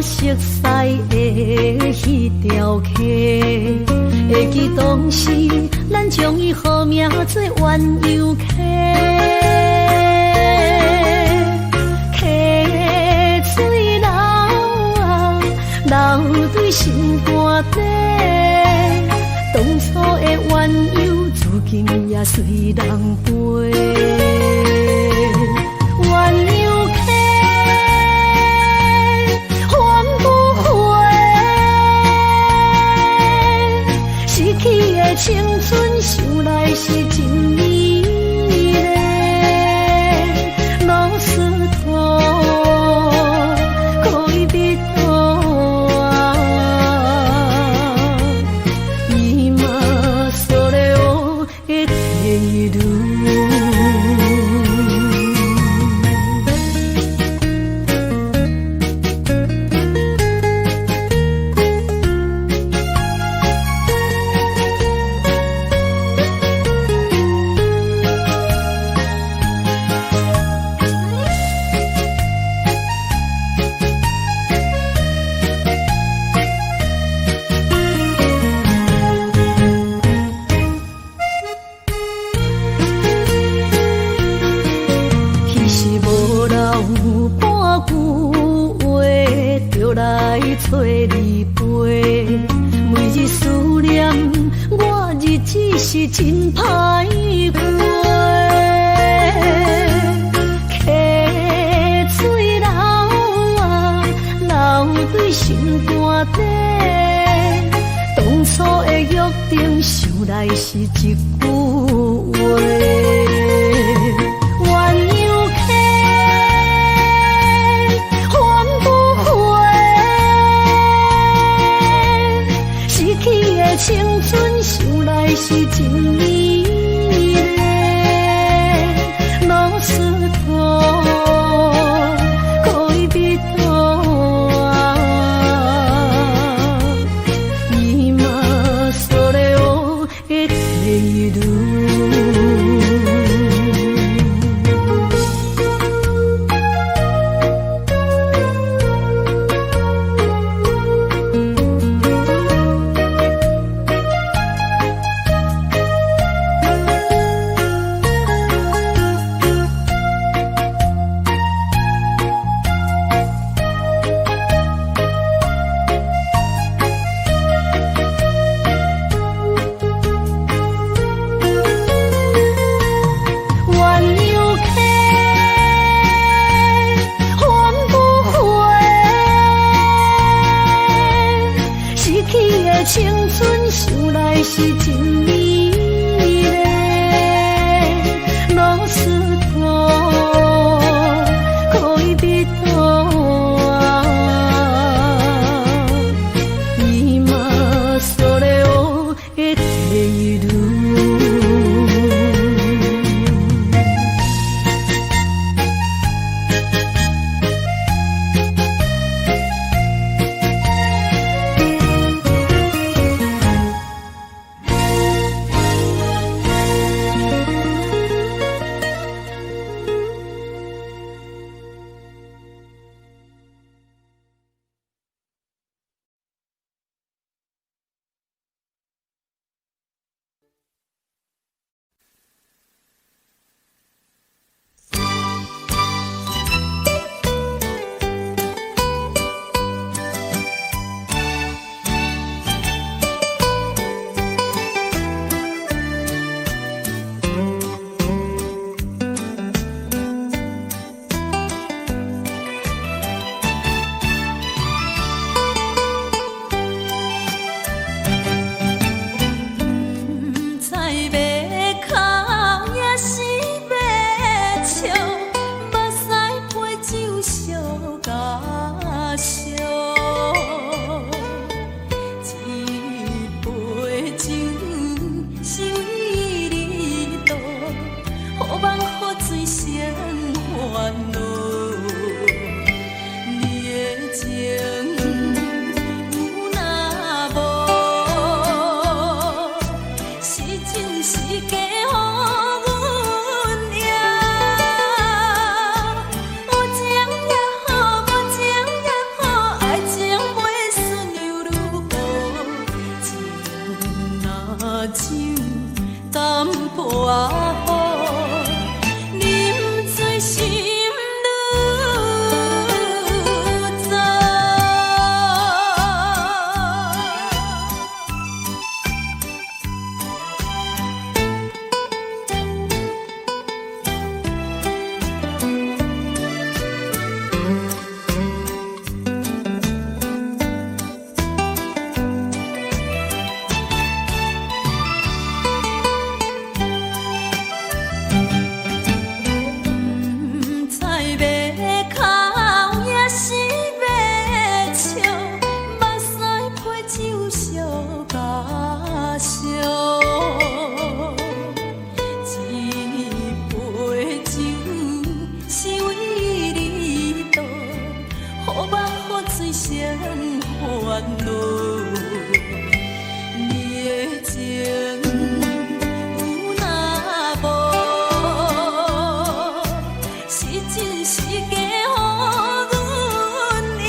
色彩的迄条溪，会记当时咱将伊号名做鸳鸯溪。溪水流啊，流对心肝底。当初的鸳鸯，如今也随人飞。鸳鸯溪，翻不回，逝去的青春，想来是真美丽。老师徒，可以别途啊，伊嘛所了的地路。找你陪，每日思念，我日子是真歹过。溪水流啊，流对心肝底。当初的约定，想来是一句话。青春想来是真美丽，老师徒，可以别途啊，伊嘛所了的地路。青春想来是真美丽，老师徒，可以别途啊，伊嘛所了的地路。恼。你的情有若无，是真是假乎阮赢。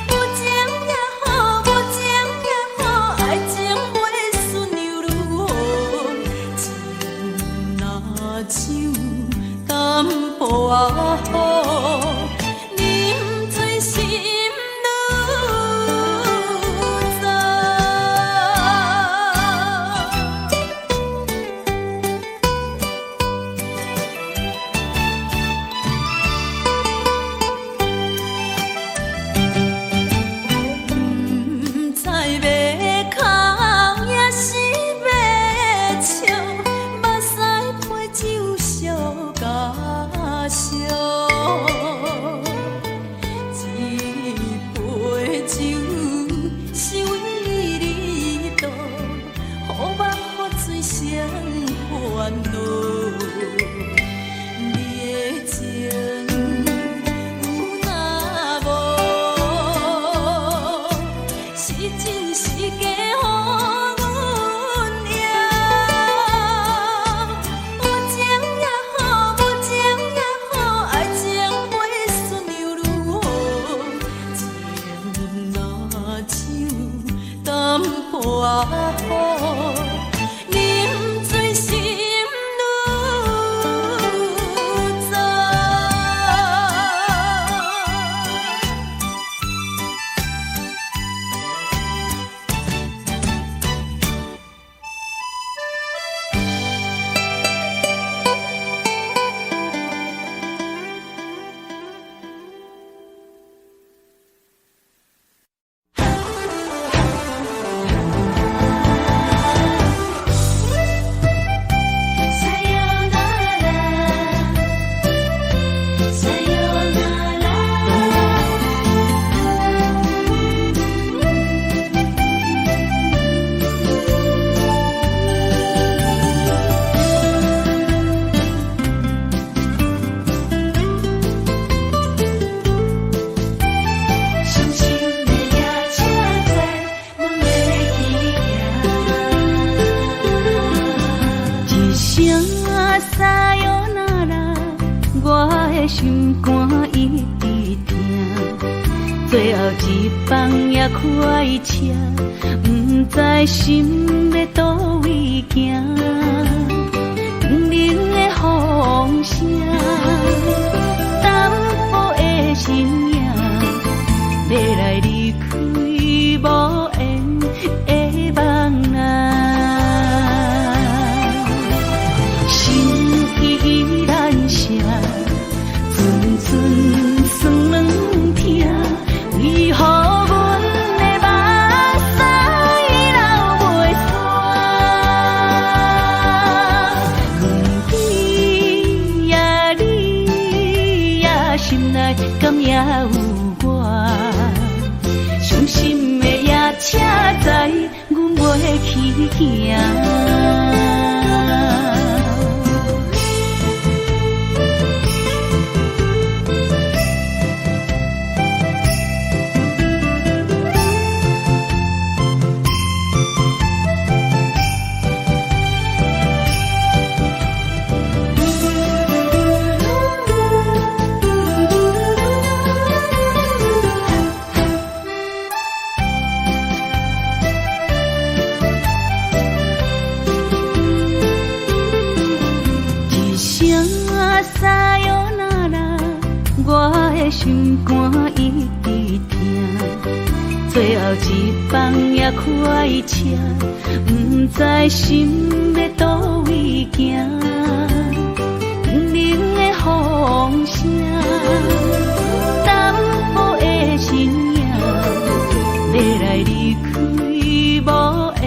有情也好，无情也好，爱情袂顺又如何？情若像淡薄仔雨。心肝一直疼，最后一放也开车，不知心要倒位行。冷冷的风声，淡薄的身影，要来离开无缘的梦啊，心依然舍。寸酸软疼，为何阮的目屎流袂煞？远边也你也心内敢也有我？伤心的夜车载，阮袂去行。心肝一直疼，最后一放也开车，不知心要倒位行。冷冷的风声，淡薄的身影，要来离开无缘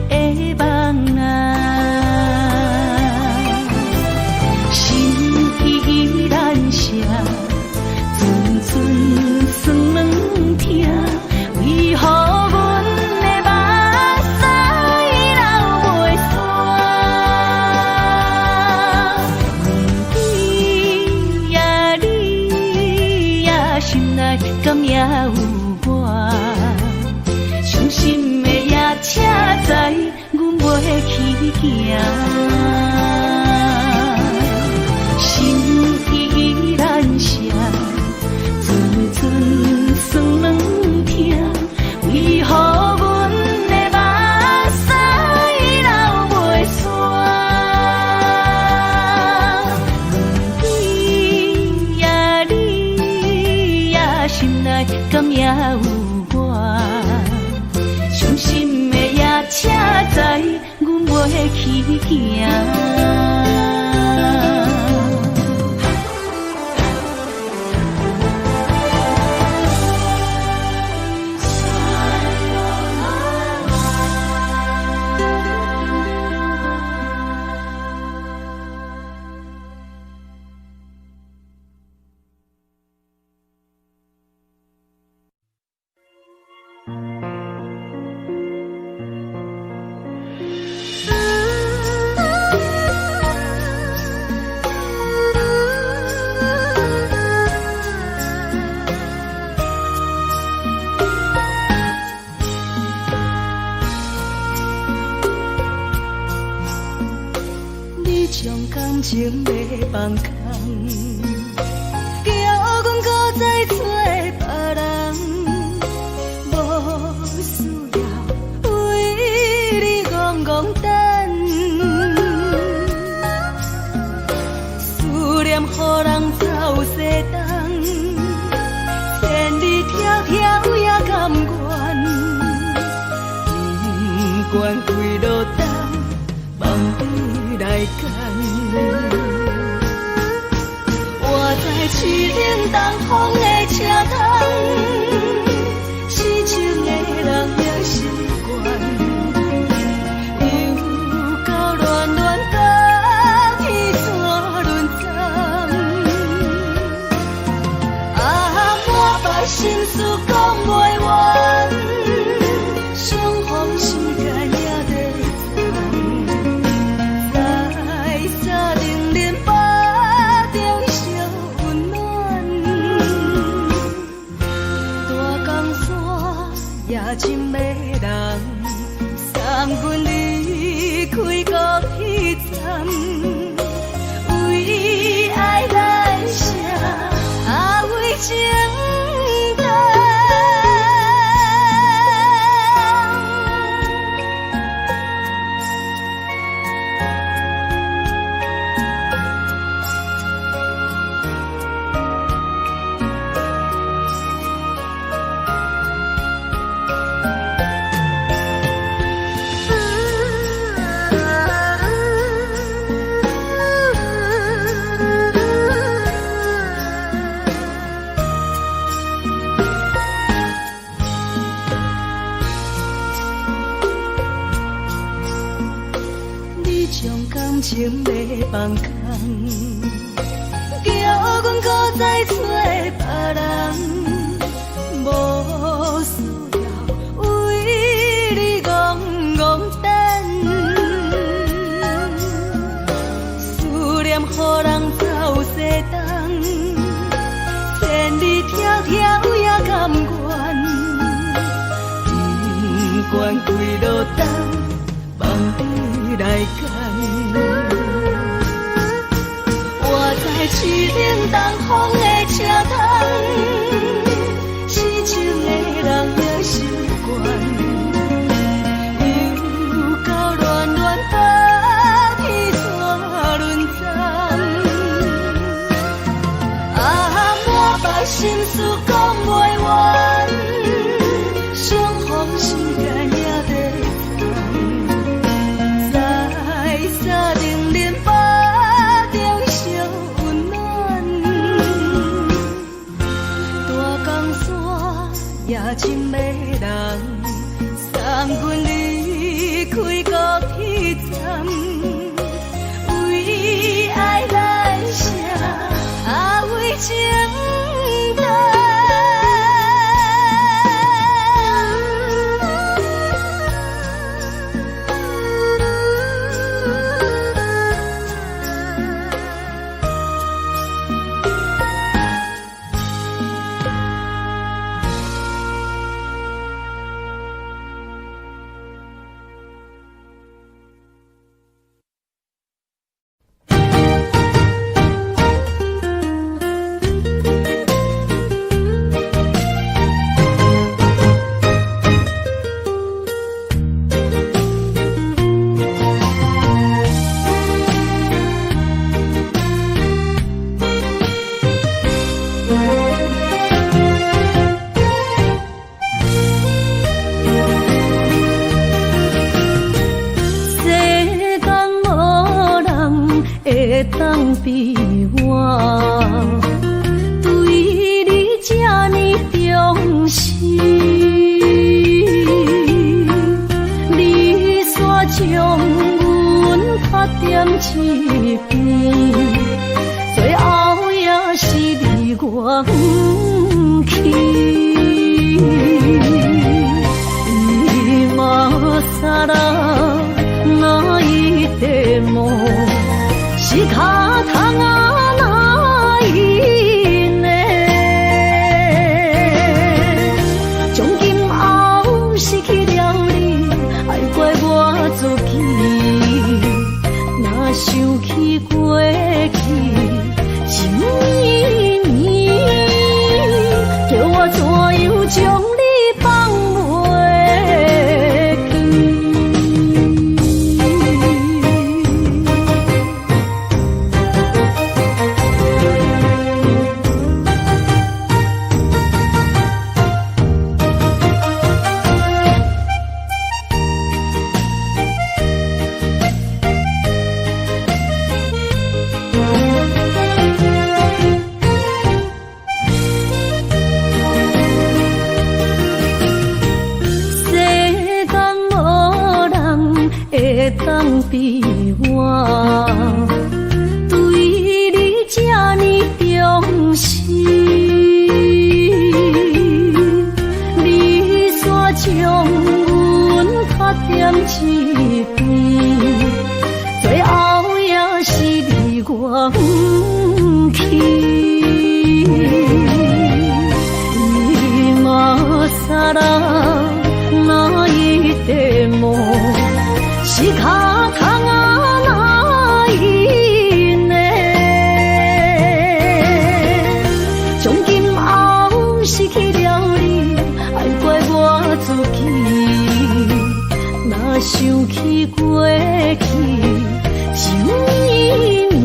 的梦啊，心依然舍。寸酸软疼，为何阮的目屎流袂煞？远边也内敢也有我？伤心的夜车载，阮袂去行。心依然伤，寸寸酸软疼，为何阮的目屎流袂煞？你呀，心内敢也有我？伤心的夜车载，阮袂去行。情要放空，叫阮搁再找别人，无需要为你戆戆等。思念予人走西东，千里迢迢也甘愿，不管几路灯，梦里来赶。我在市顶东风的车窗，痴情的人也习惯，又到乱乱甲天山轮站。啊，满腹心事讲袂完，相逢时间也在等。在沙冷冷巴中烧温暖，大江山也真迷人，三军离开高铁站，为爱来写，啊为情等。情要放空，叫阮搁再找别人，无需要为你戆戆等。思念予人走西东，千里迢迢也甘愿，不管几路灯，梦里来赶。在市顶东风的车窗，痴情的人也习惯，又到乱乱甲天山轮站。啊，满腹心事讲袂完，相逢时间也在等。在沙冷冷巴中烧温暖，大江山也真迷人，三军离开高铁站，为爱来写，啊为情等。我不去，伊嘛啥啦，那伊的梦是卡通啊，那伊呢？从今后失去了你，爱怪我自己，若想起过去。绵绵，叫我怎样将你放袂记？当比我对你这呢重视，你煞将阮拍点一边，最后也是你我不去，伊嘛啥啦，那伊的梦。是卡通啊，那伊呢？从今后失去了你，爱怪我自己。若想起过去，情绵绵，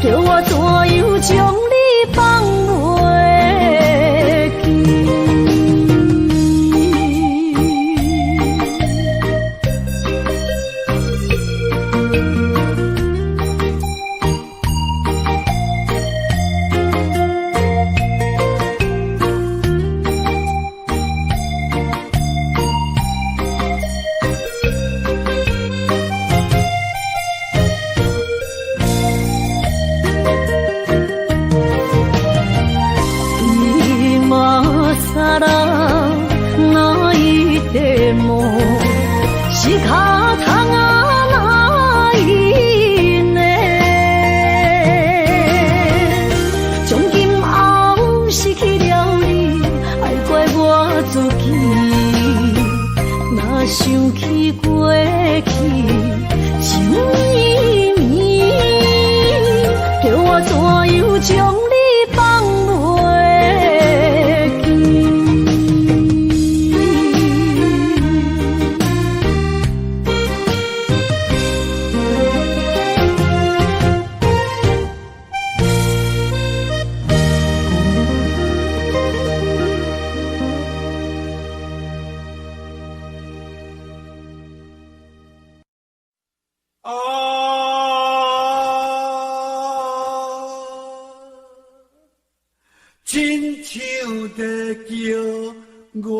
叫我怎样将你放袂记？啥啦，那伊的梦是卡通啊，那伊呢？从今后失去了你，爱怪我自己。若想起过去，情绵绵，叫我怎样将你放袂记？亲像在叫我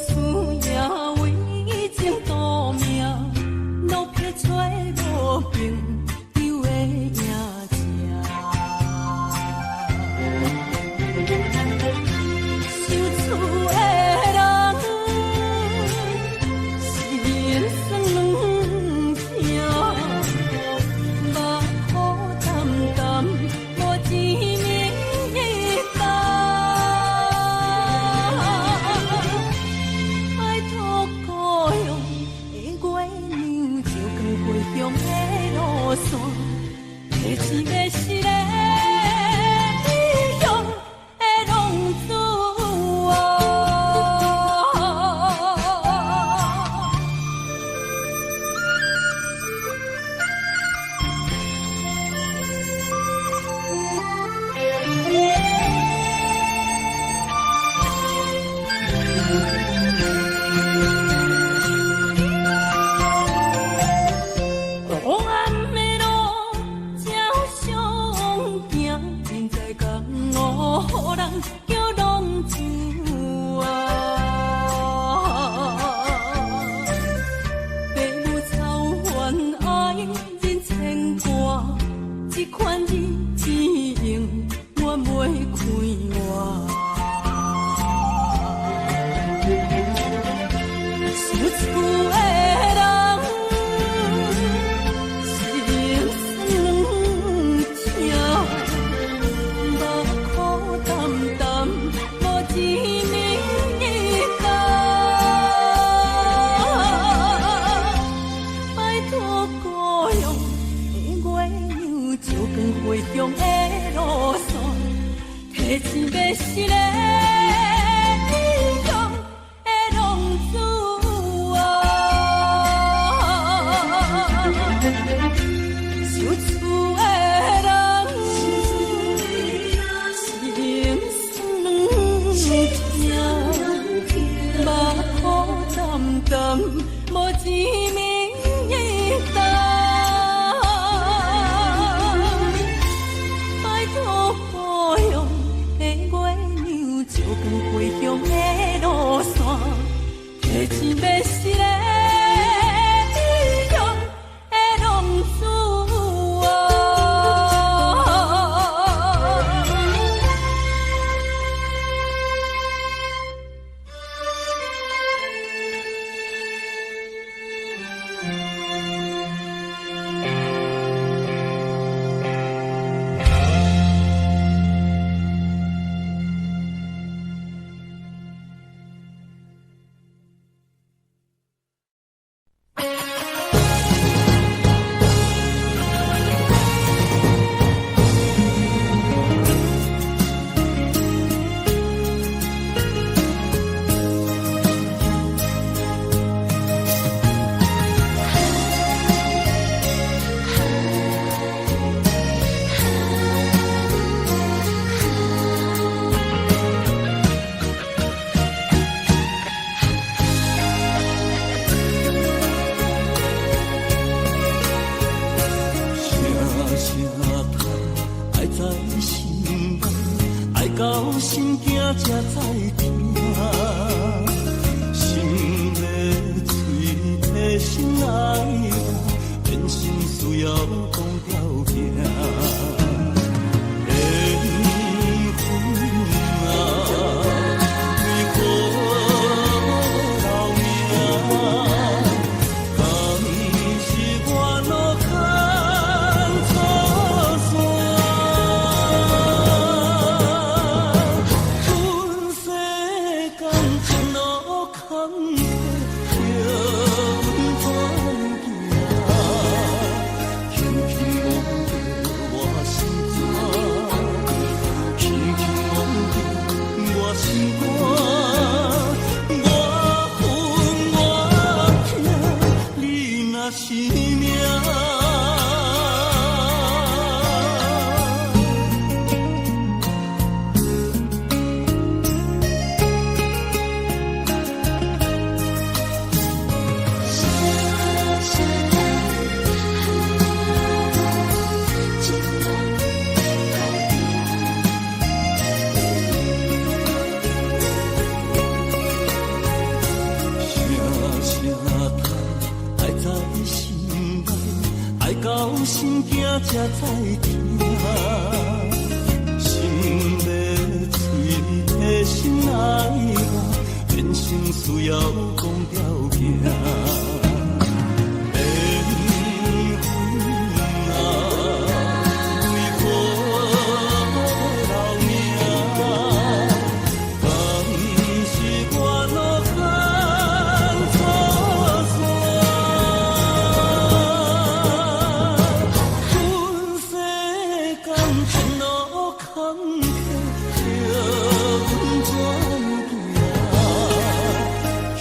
思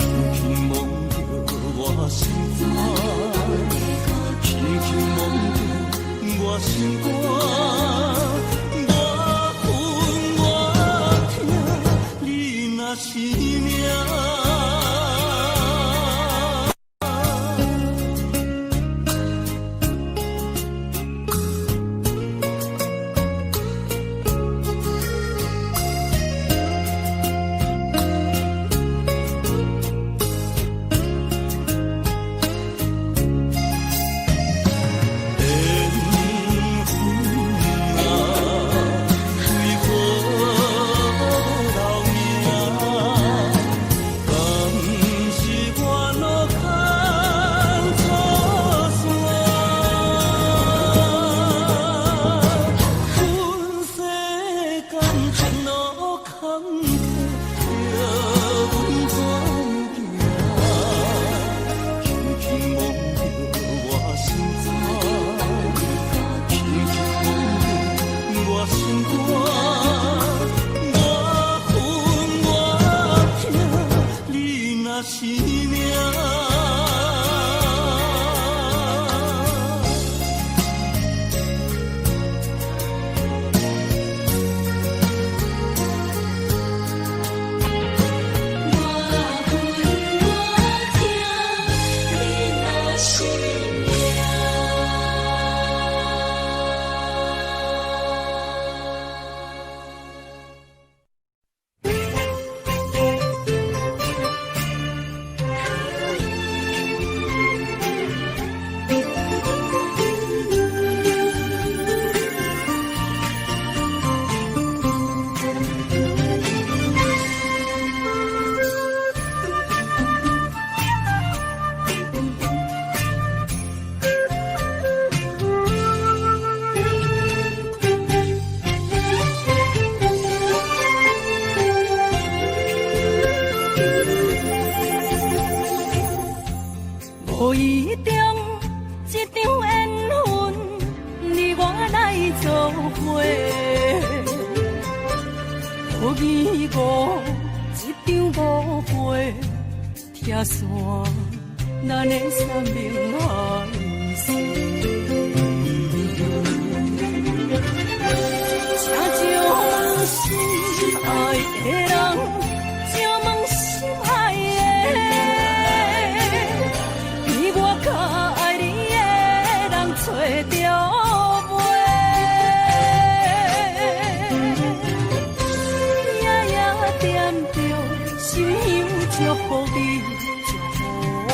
轻轻梦着予伊中一场缘分，你我来做伙。予伊误一场误会，拆散咱的三明海誓。请将心爱的人，借问心爱的，比我较爱你的人找着袂？夜夜惦着心香祝福你，祝福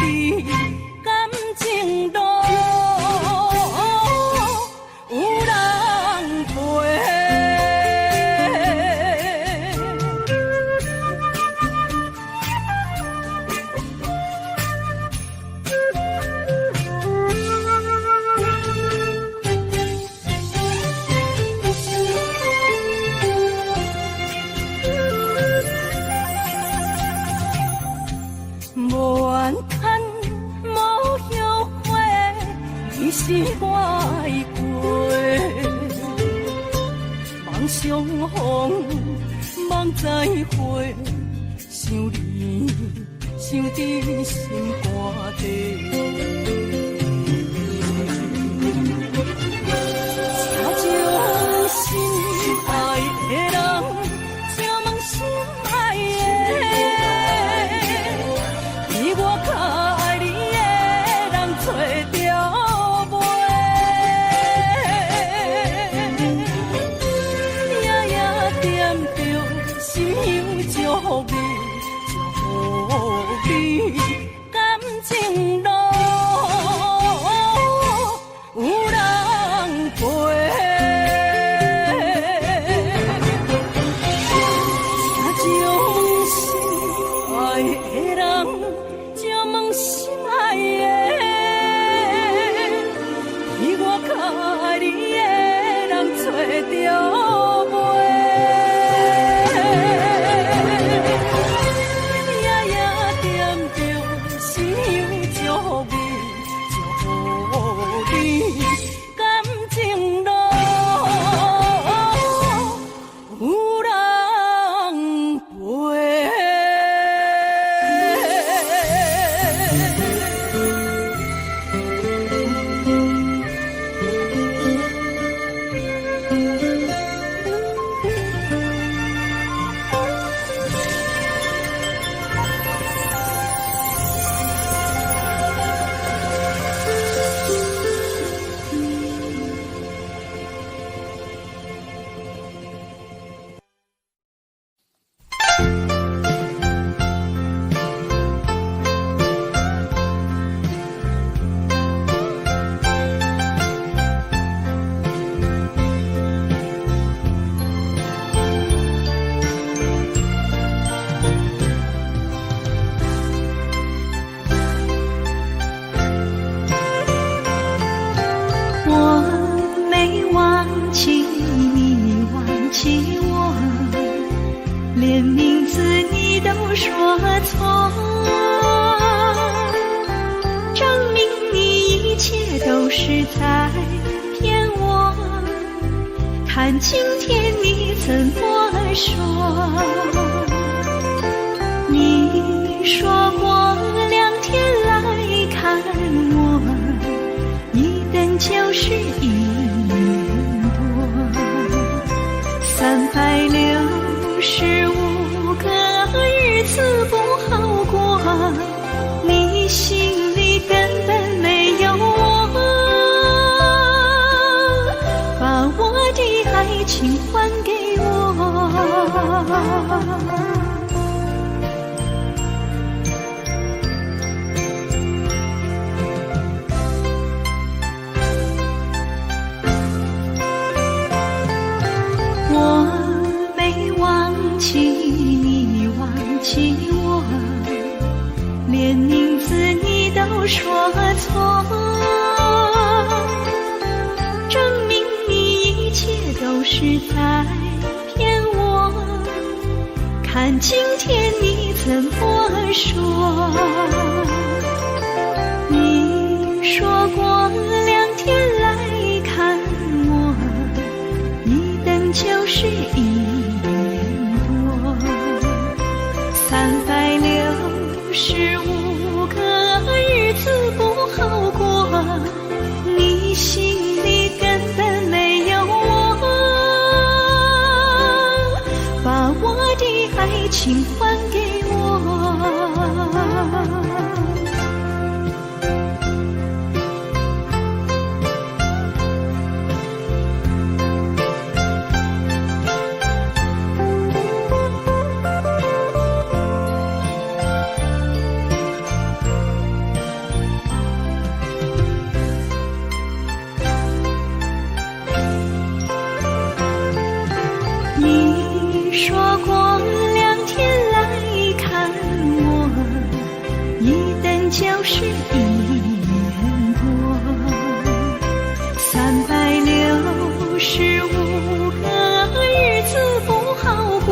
你感情路。是我的过，梦相逢，梦再会，想你，想伫心肝底。请将心爱的人，借问心爱的，比我较爱你的人找着。祝福你，祝福你，感情路有人陪。请将心爱的人，借问心爱的，比我较爱你的人找着袂？看今天你怎么说？你说过2天来看我，一等就是1年多。365个日子不好过，你心里根本没有我，把我的爱情还给我。你忘记我，连名字你都说错，证明你一切都是在骗我。看今天你怎么说？情还给我。你说过2天来看我，一等就是1年多，365个日子不好过，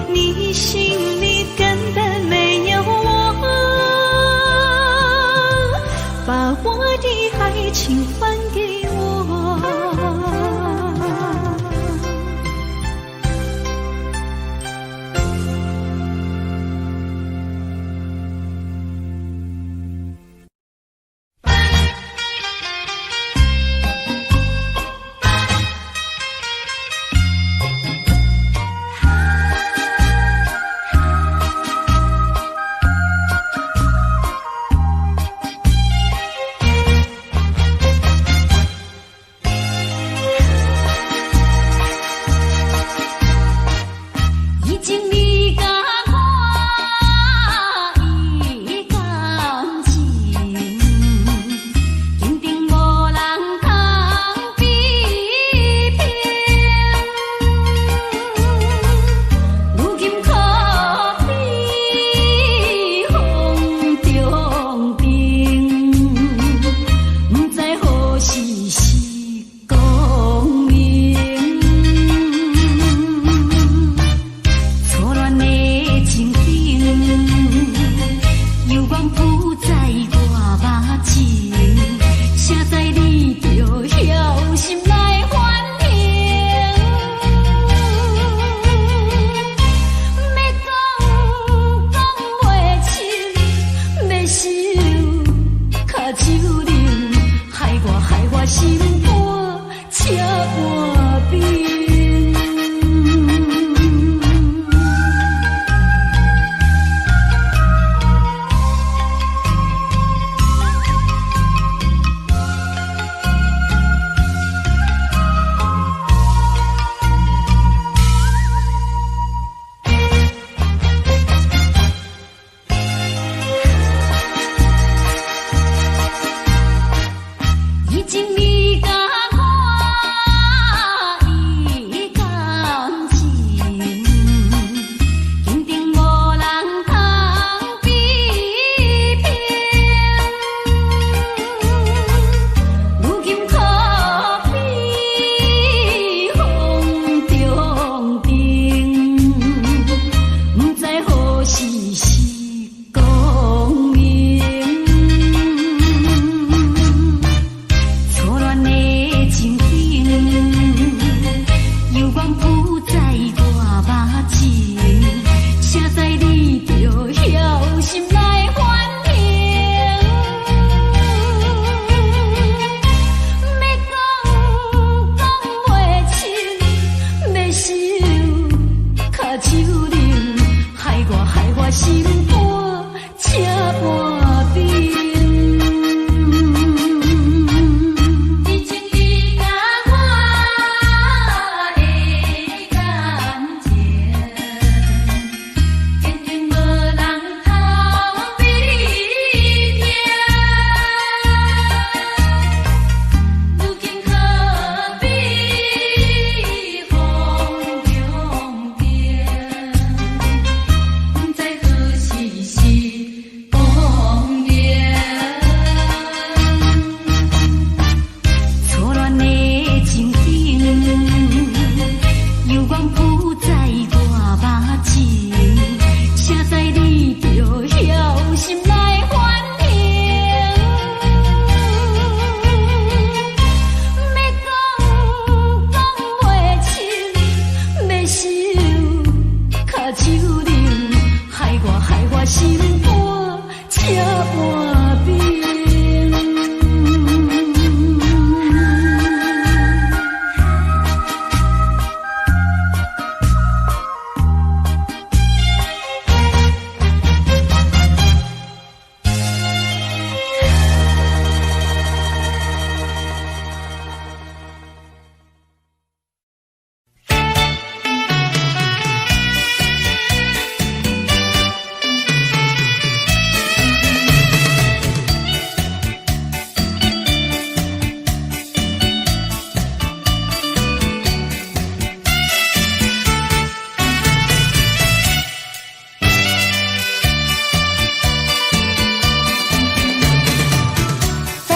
你心里根本没有我，把我的爱情还给我。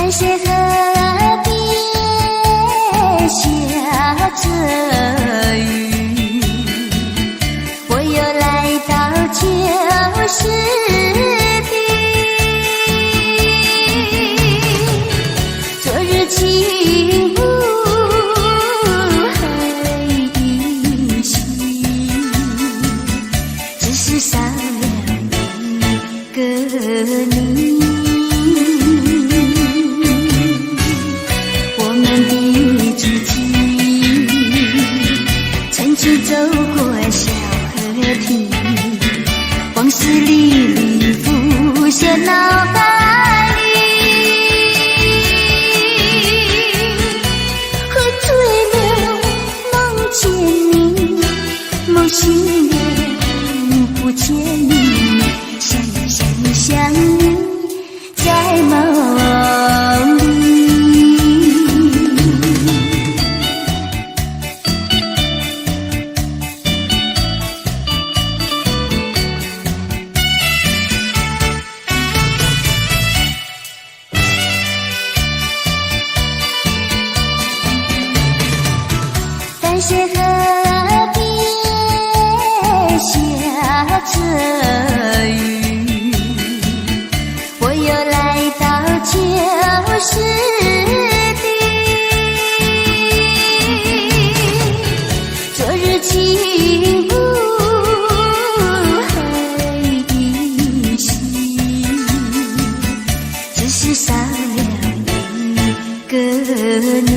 淡水河边下着雨，我又来到旧时地。昨日情不还依稀，只是少了一个你。走过小河堤，往事历历浮现脑海里。喝醉了梦见你，梦醒了不见你，想你在梦里。淡水河边下着雨，我又来到旧时地。昨日情不还依稀，只是少了一个你。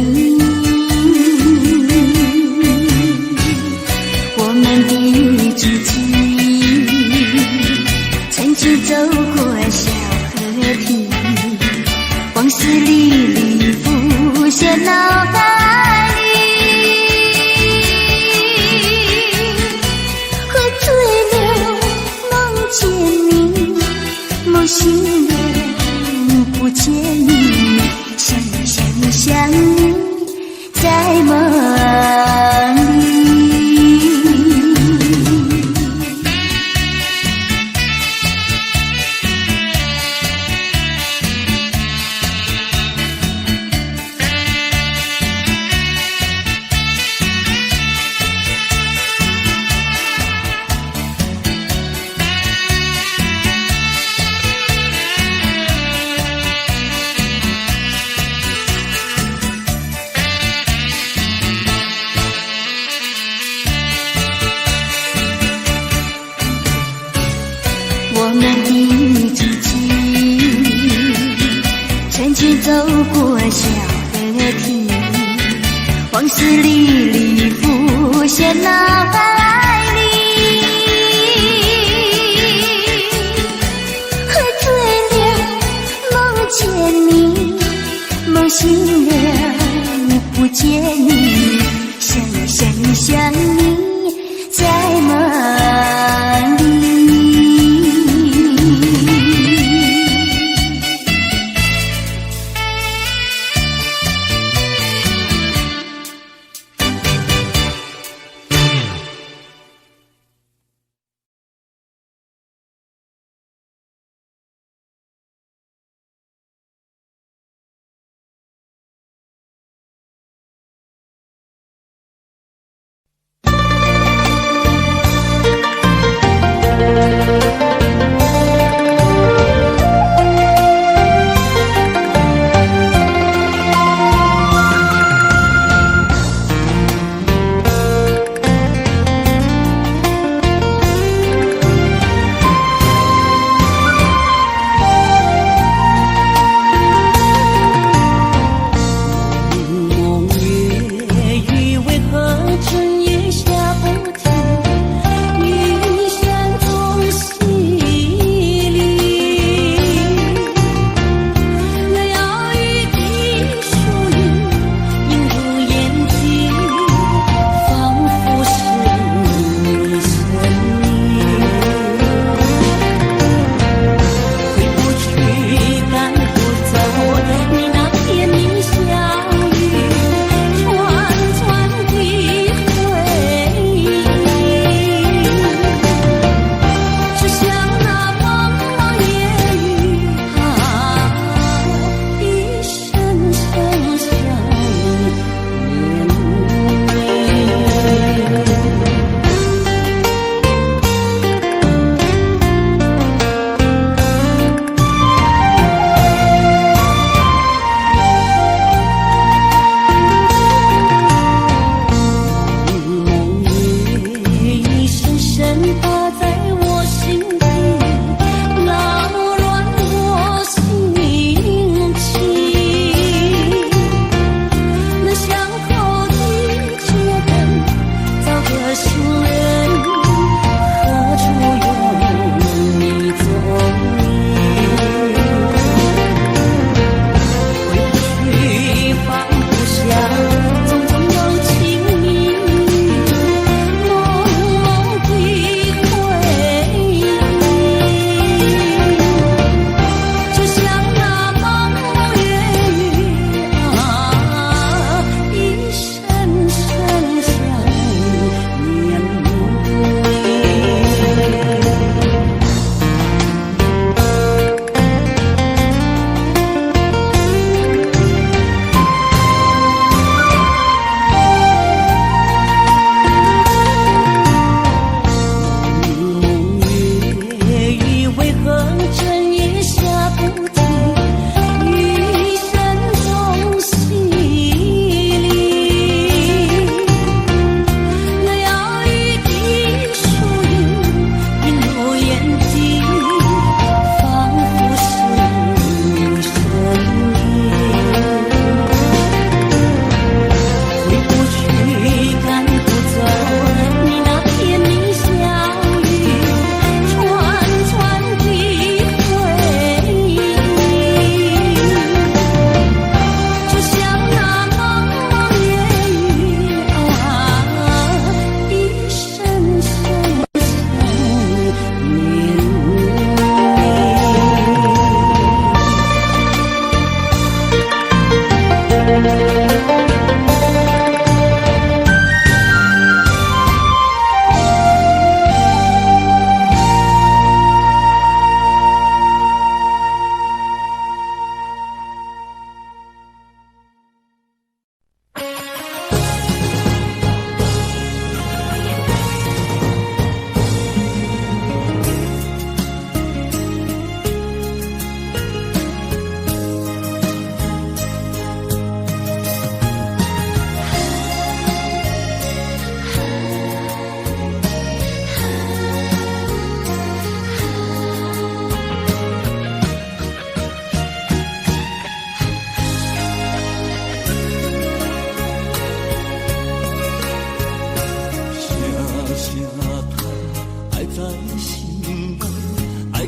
我们的足迹曾经走过小河堤，往事历历浮现脑海里。喝醉了梦见你，梦醒了不见你，想你在梦里。我们的足迹曾经走过小河堤，往事历历浮现脑海里。喝醉了梦见你，梦醒了不见你，想你在梦里。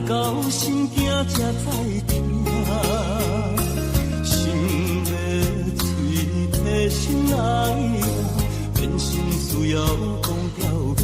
到心惊才知听，心要嘴替心爱人，变心需要讲条件。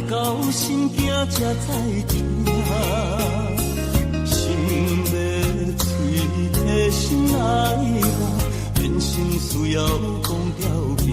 到心惊才知听，心要嘴替心爱人，变心需要讲条件。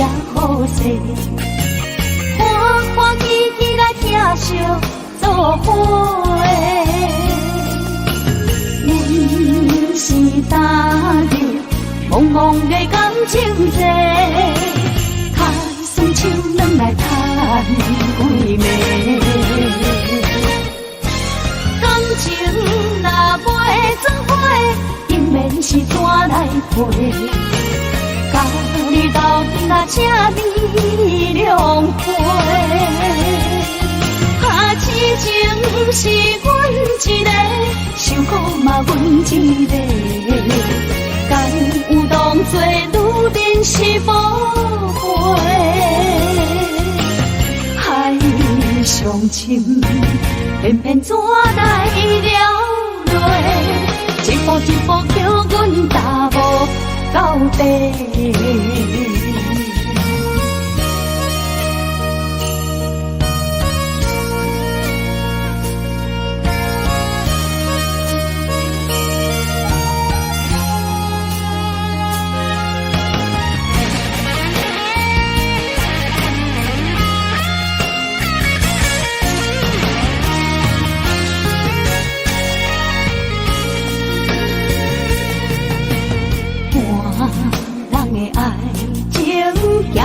真好势，欢欢喜喜来疼惜做伙。阮是踏入茫茫的感情债，看双手软来叹几暝。感情若袂做伙，永免是怎来陪？甲你斗阵啊，请你谅解。啊，痴情是阮一个，受苦嘛阮一个，敢有当作女人是无悔？海上深，偏偏怎来了落？一步一步叫阮踏无到底。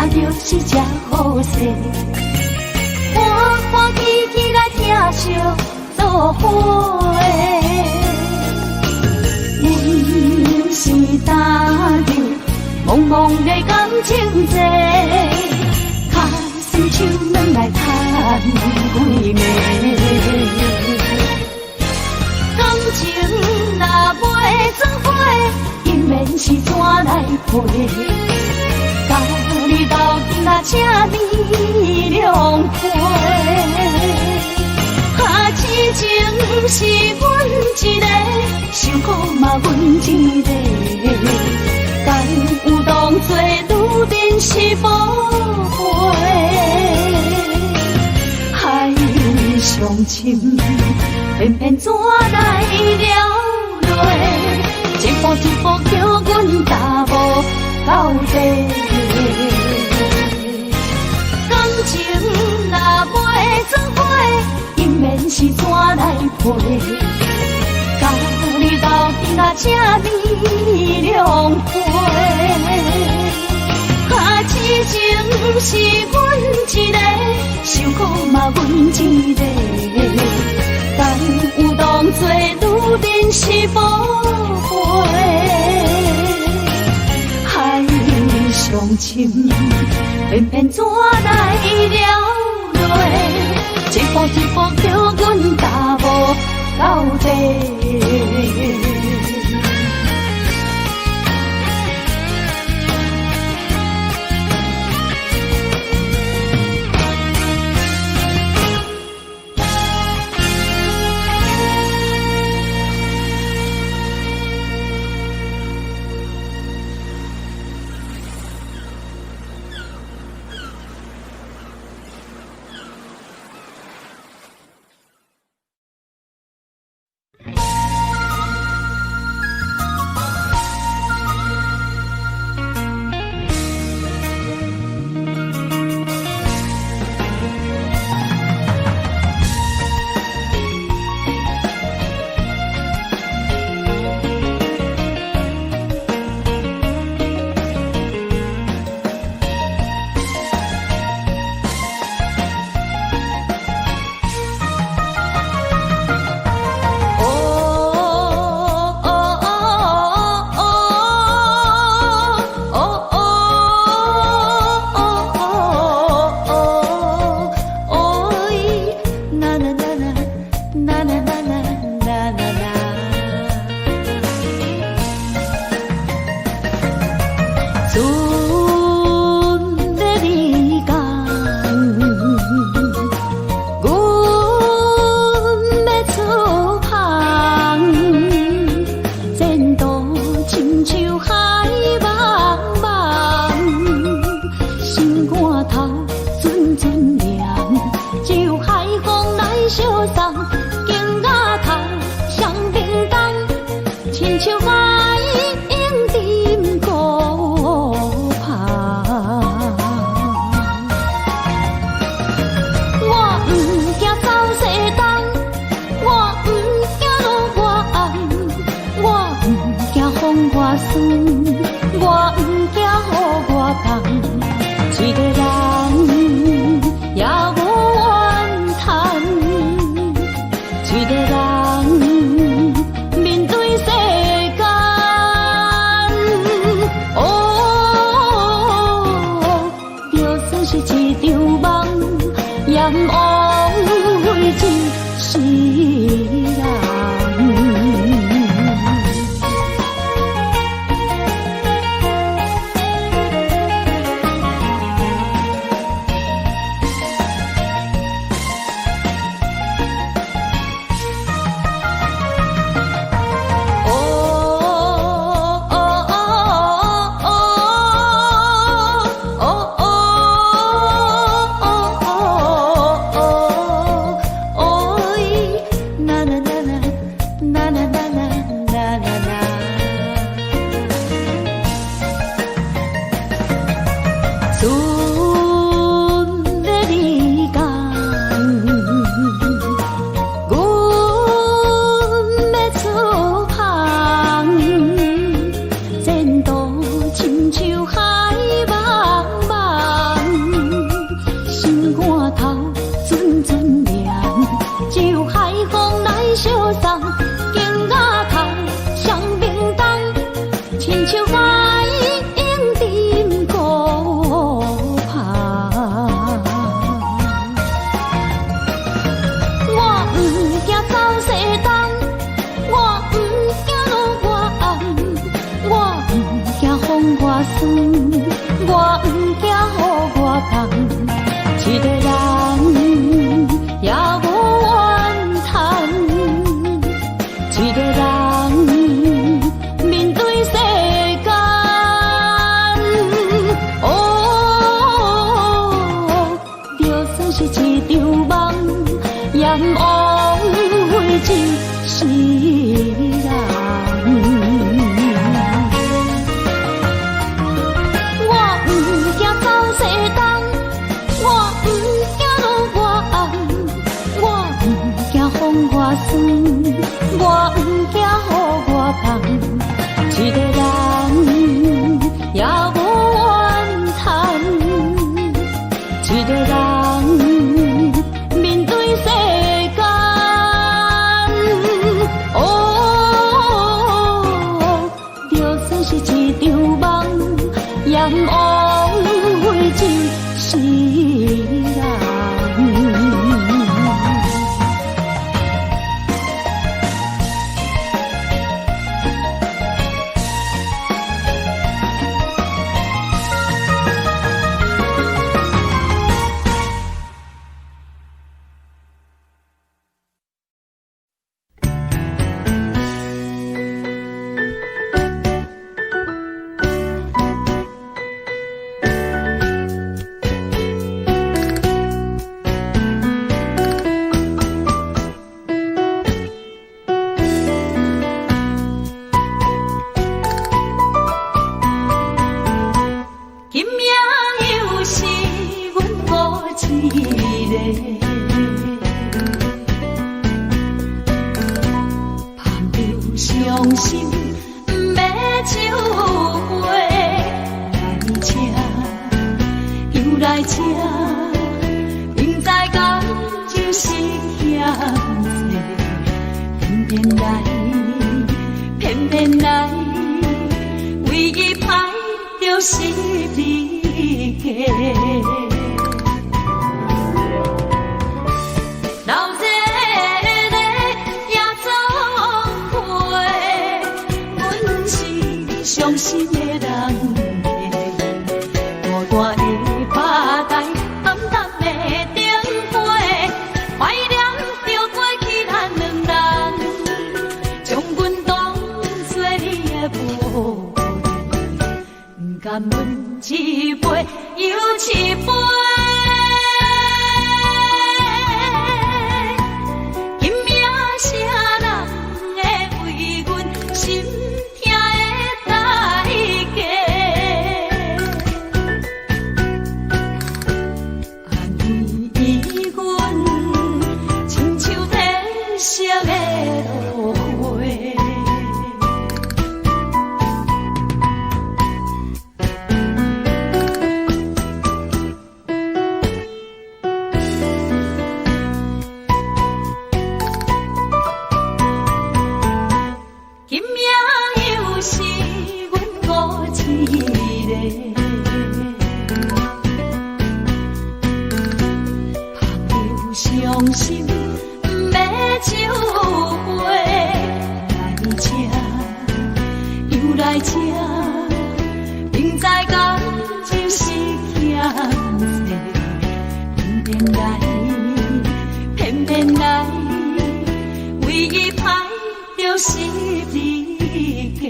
就是这好势，欢欢喜喜来疼惜做伙。阮是踏入茫茫的感情债，看双手软来叹几暝。感情若袂做伙，永免是怎来陪？甲你斗阵啊，请你谅解。啊，痴情是阮一个，受苦嘛阮一个，敢有当作女人是无悔？海上深，偏偏怎来了落？一步一步叫阮踏无到底。感情若袂做伙，永免是怎来陪？甲你斗阵啊，请你谅解。啊，痴情是阮一个，受苦嘛阮一个，敢有当作女人是无悔？上深，偏偏怎来了落？一步一步叫阮踏无到底。算是一场梦，阎王会一世人。伤心不要酒杯，来吃又来吃，明知感情是险世，偏偏来，唯一歹就是你家。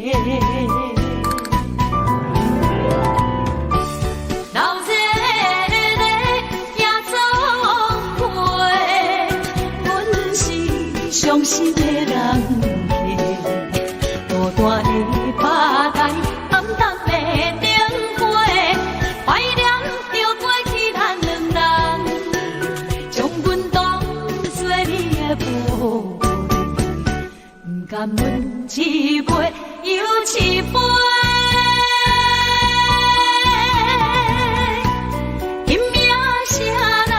伤心的人家，孤单的巴台，暗淡的灯花，怀念着过去咱两人，将阮当作你的宝贝，不甘阮一杯又一杯。今命啥人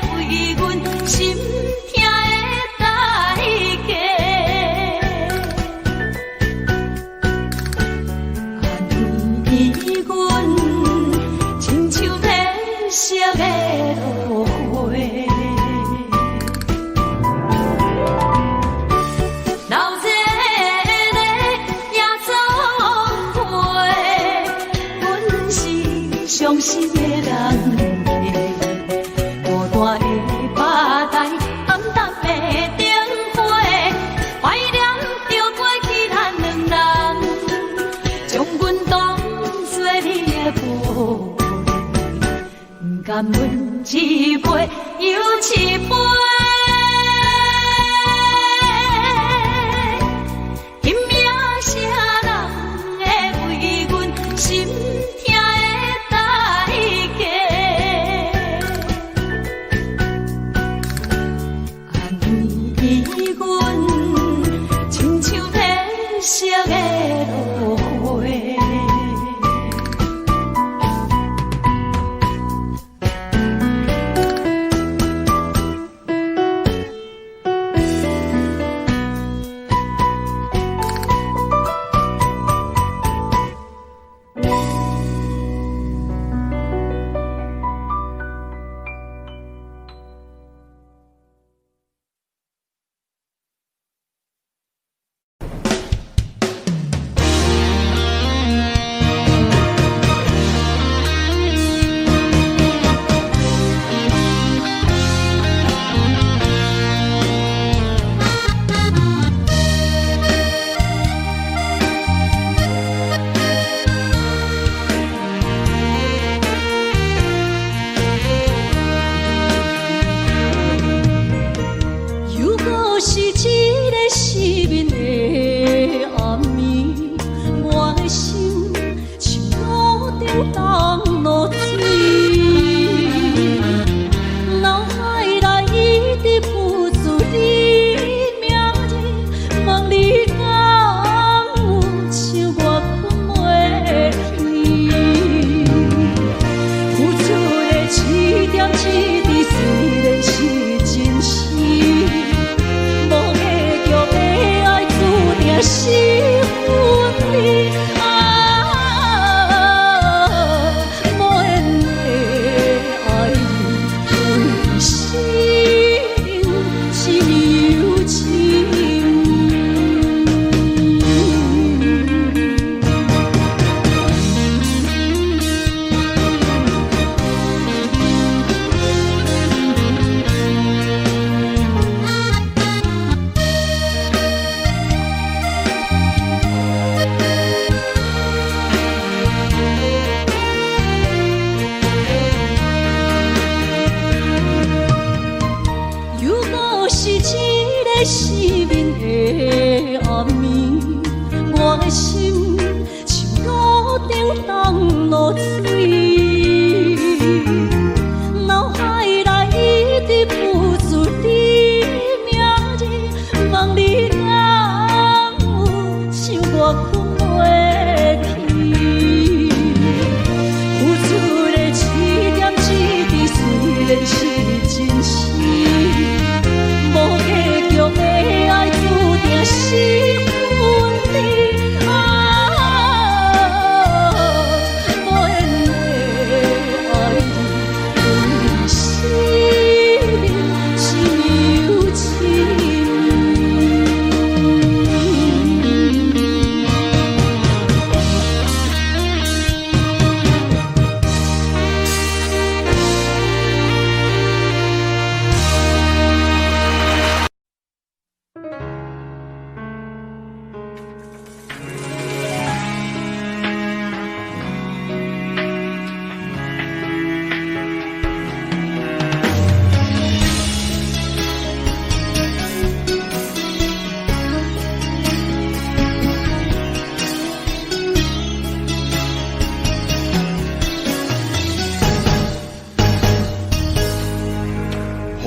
会为阮心？色的落花，老热的夜总会，阮是伤心的人家，孤单的吧台，暗淡的灯花，怀念着过去咱两人，将阮当作你的宝。甘阮一杯又一杯，今命啥人会为阮心痛的代价？安慰阮，亲像褪色的落花。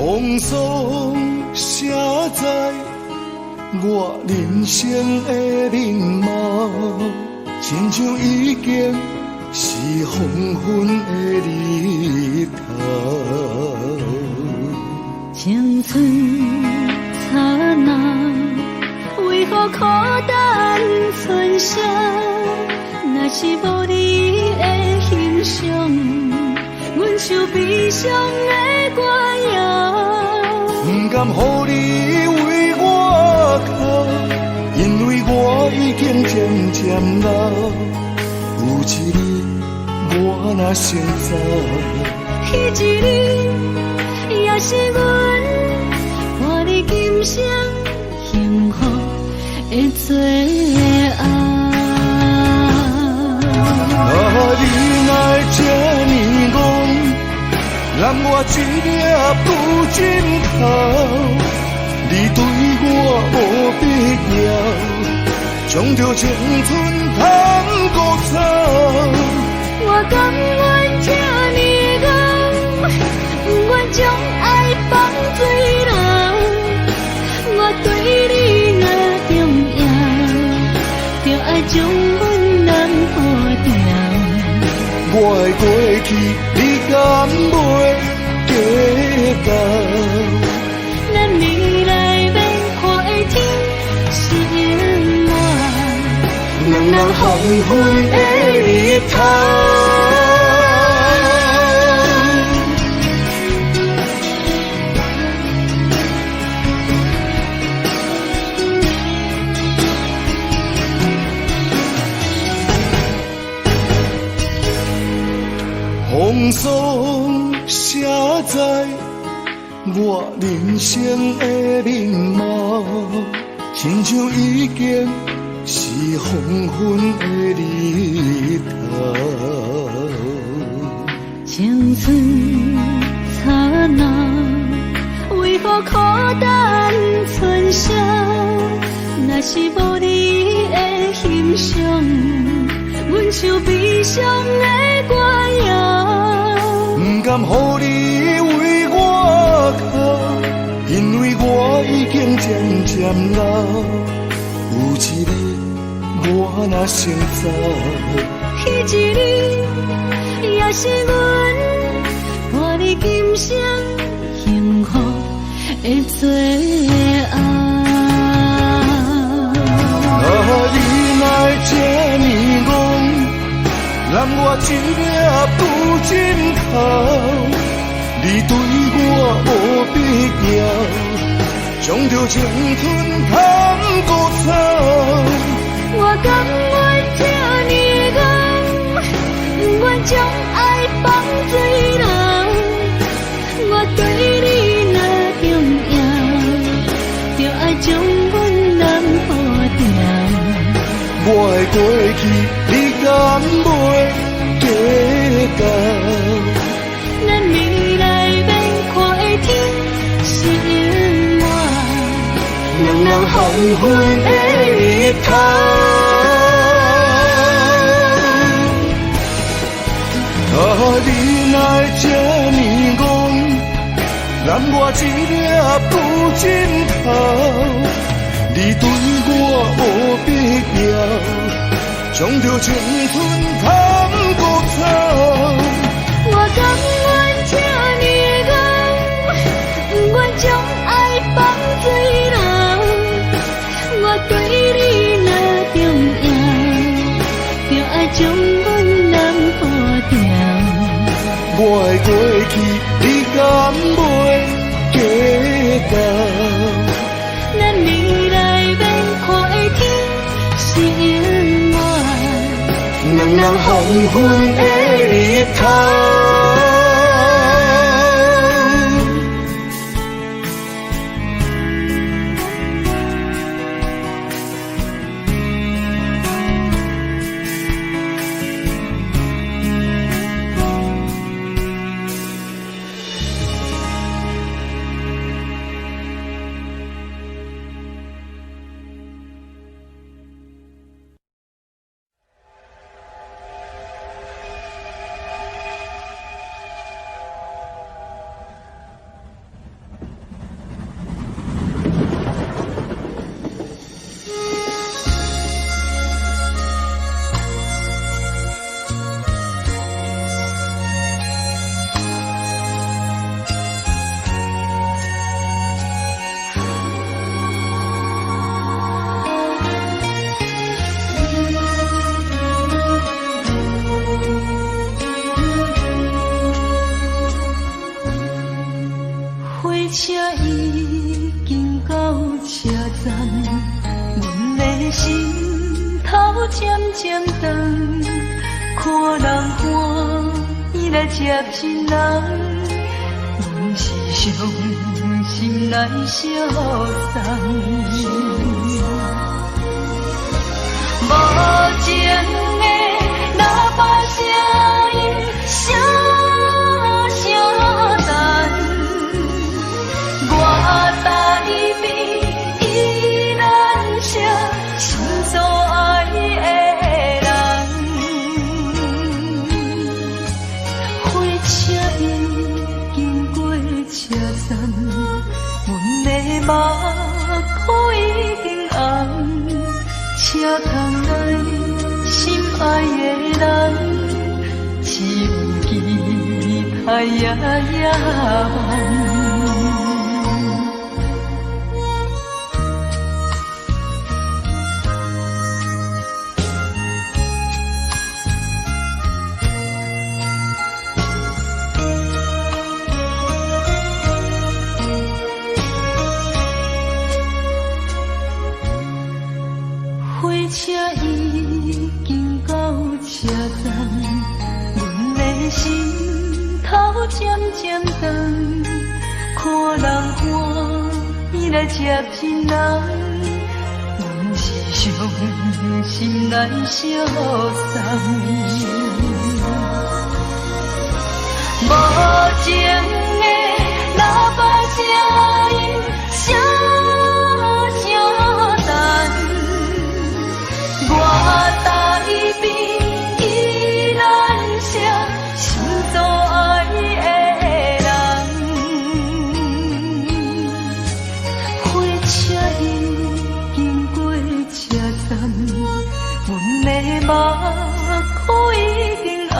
风霜写在我人生的面貌，亲像已经是黄昏的日头。青春刹那，为何孤单存剩？若是无你的欣赏，阮就悲伤的歌谣。不甘予你为我哭，因为我已经渐渐老。有一日我若先走，彼一日也是阮伴你今生幸福的最后。你来这呢戆，让我一粒不尽头。你对我无必要，将着青春通孤草。我甘愿这呢戆，不愿将爱放水流。我对你若重要，就爱将阮人抱牢。我的过去，你敢袂计较？咱未来要看的天是永远，两人黄昏的日头。风霜写在我人生的面貌，亲像已经是黄昏的日头。青春刹那，为何孤单存剩？若是无你的欣赏，阮就悲伤的歌谣。不甘予你为我哭，因为我已经渐渐老。有一日我若先走，彼一日也是阮伴你今生幸福的最后。你来这呢戆，让我一粒不尽头。你对我无必要，将着青春通孤草。我甘愿这呢戆，不愿将爱放水流。我对你若重要，就爱将阮人抱牢。我的过去，你敢袂计较？咱未来要看的天是永远，两人黄昏的日头。你来这呢戆，让我一粒不尽头。你对我无必要，将着青春通孤草。我甘愿这呢戆，不愿将爱放水流。我对你若重要，就爱将阮人抱牢。我的过去，你敢袂计较？咱未来要看的天是永远，两人黄昏的日头。阮的心头渐渐长，看人欢喜来接亲人，阮是伤心来相送。无情的喇叭声音，声声震，我台边依然是心所爱的人。火车已经过车站，阮的目眶已经红，车窗内心爱的人，只有期待夜夜梦。火车已经到车站，阮的心头渐渐长，看人欢喜来接亲人，阮是伤心来相送。无情的喇叭声音，声声震。我台边依然是心所爱的人，火车已经过车站，阮的目眶已经红，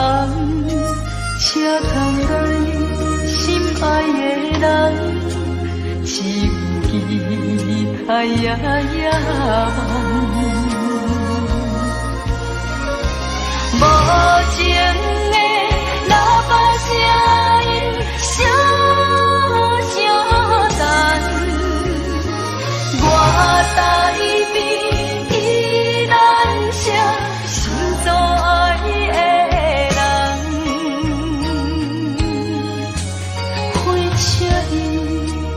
车窗内心爱的人，只有期待夜夜梦。无情的喇叭声音，声声震，我台边依然是心所爱的人。火车已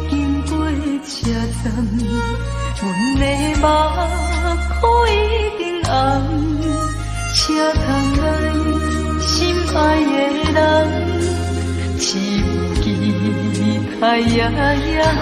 经过车站，阮的目眶已经红，车窗内心爱的人，只有期待夜夜梦。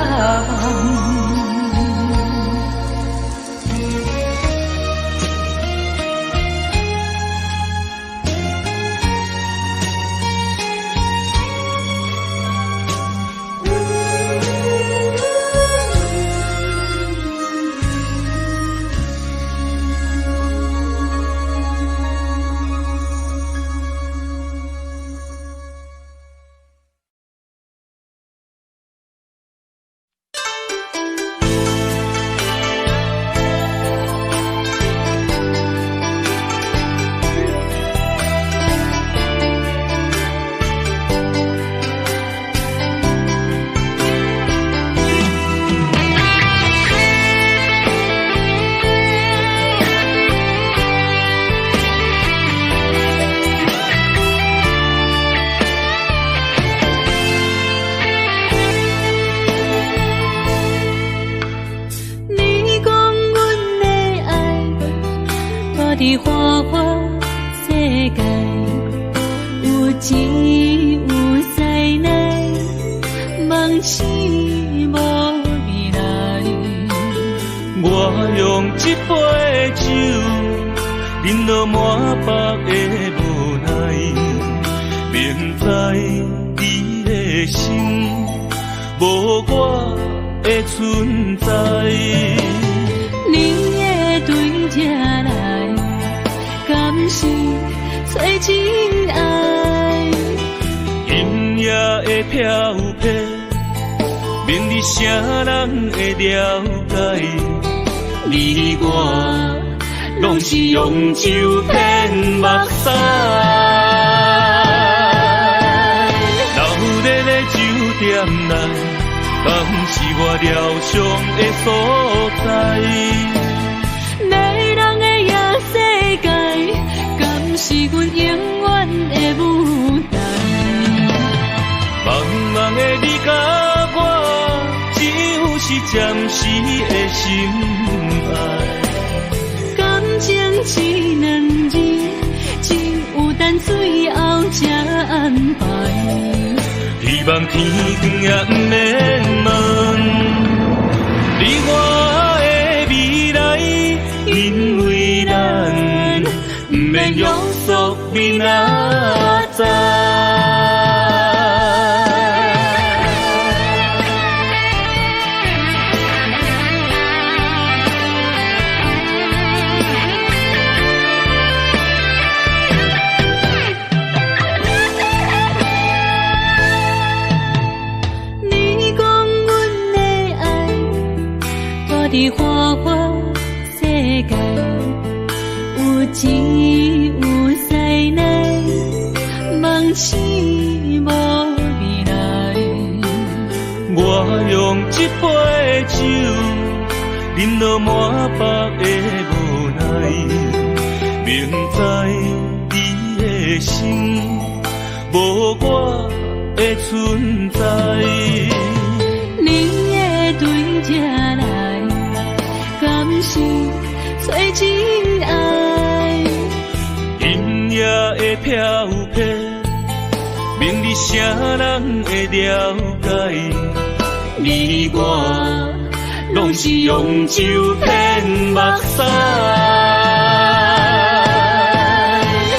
伫花花世界，有钱有灾难，梦醒无未来。我用一杯酒，饮落满腹的无奈，明知你的心无我的存在。你的对这来，敢是最真爱？音乐的飘飘，明日谁人会了解？你我拢是用酒骗目屎，流热的酒店内，敢是我疗伤的所在？迷人的夜世界，敢是阮永远的舞台？茫茫的你甲我，只有是暂时的心爱。感情只两字，只有等最后才安排。希望天光也不免问，你我的未来，因为咱不免约束明仔载。伫花花世界，有只有西内，梦醒无未来。我用一杯酒，饮落满腹的无奈，明知你的心无我的存在。你的对这来，敢是最真爱？音乐的飘飘，明日啥人会了解？你我拢是用酒骗目屎，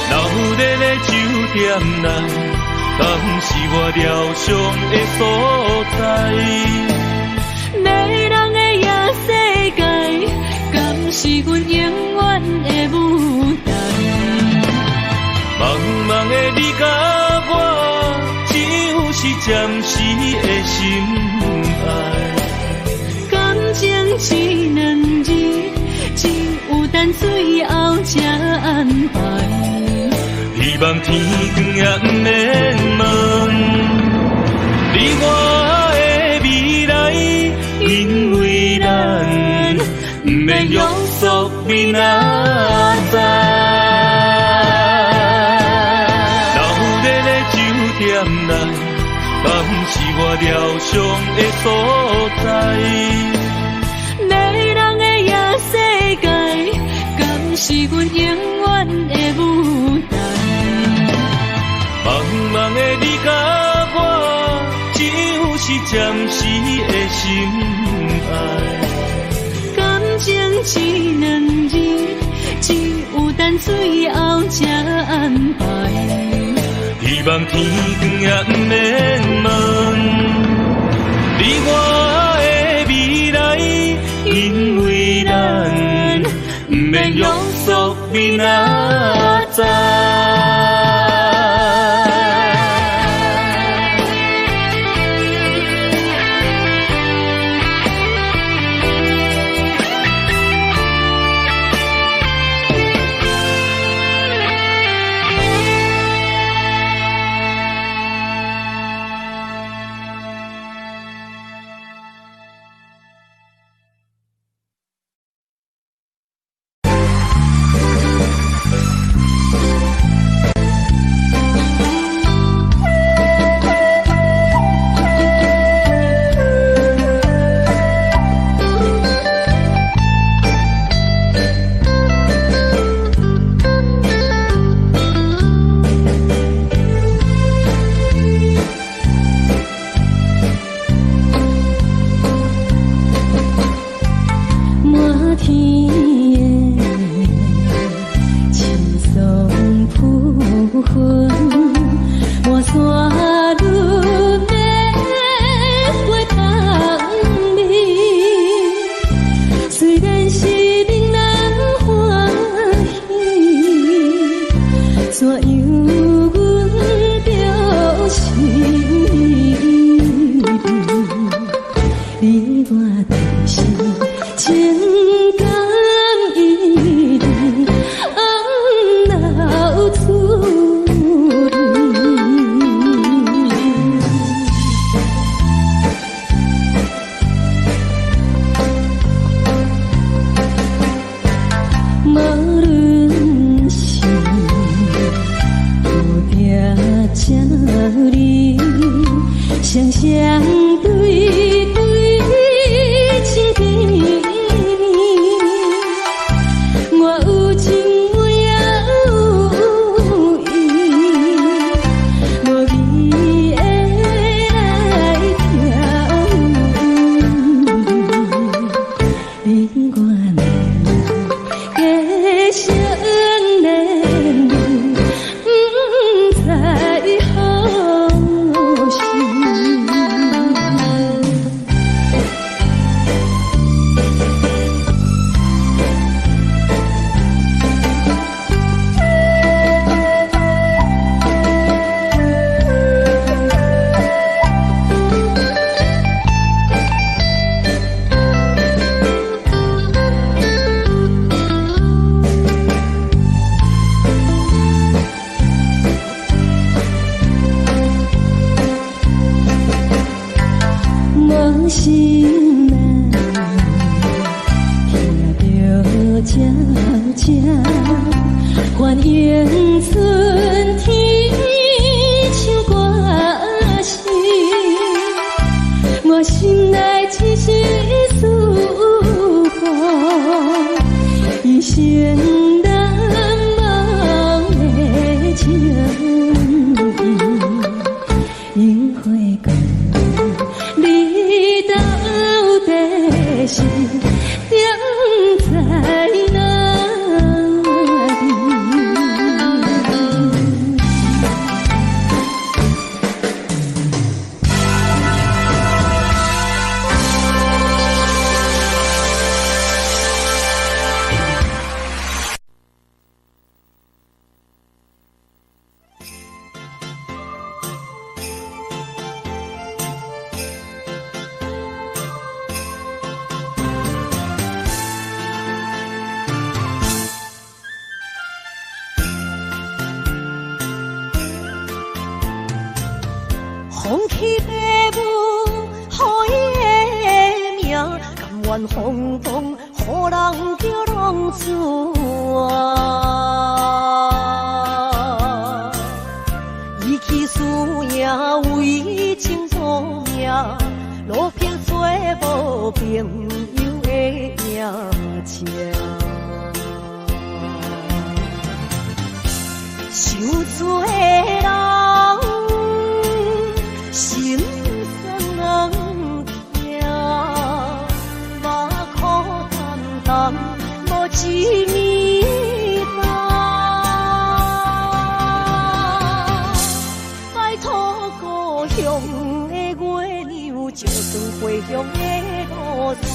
留伫咧酒店内，敢是我疗伤的所在？迷人的夜世界，敢是阮永远的舞台？茫茫的你甲我，只有是暂时的心爱。感情只两字，只有等最后才安排。希望天光也不免问，你我的未来，因为咱不免约束明仔载。留伫咧酒店内，敢是我疗伤的所在？迷人的夜世界，敢是阮永远的舞台？茫茫的你甲我，只有是暂时的心爱。感情只两字，只有等最后才安排。希望天光也不免问，你我的未来，因为咱不免约束明仔载。相对对情甜蜜，我有情我也有意，无味的来调你我难继续恋，不知何时。我心难，听着悄悄欢迎春天唱歌声，我心内一丝思念，一生难忘的情，樱花港。你到底是踮在哪里？风起爸母，予伊的名，甘愿风风，予人叫浪子啊。伊去思念为情做命，路平做无朋友的名声。受罪的人。心酸痛，目眶淡淡，无一面红。拜托故乡的月亮，照光回乡的路线，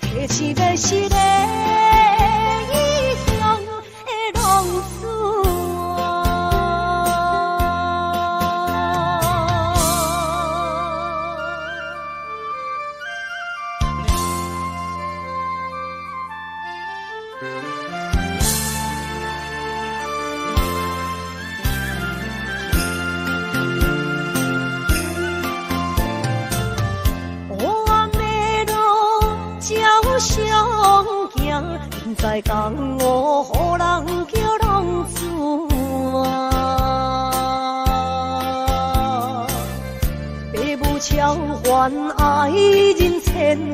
提醒要是个异乡的浪子。在江湖，予人叫浪子啊！爸母超还爱人牵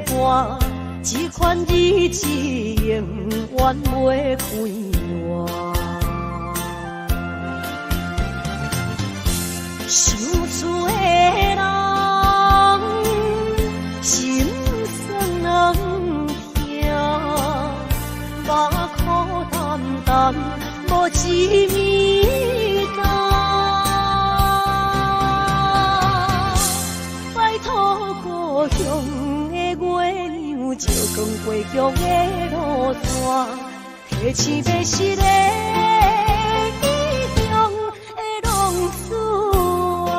挂，这款日子永远袂开换。受罪的人，心酸目眶淡淡，无一面红。拜托故乡的月亮，照光回乡的路线，提醒要是个异乡的浪子啊。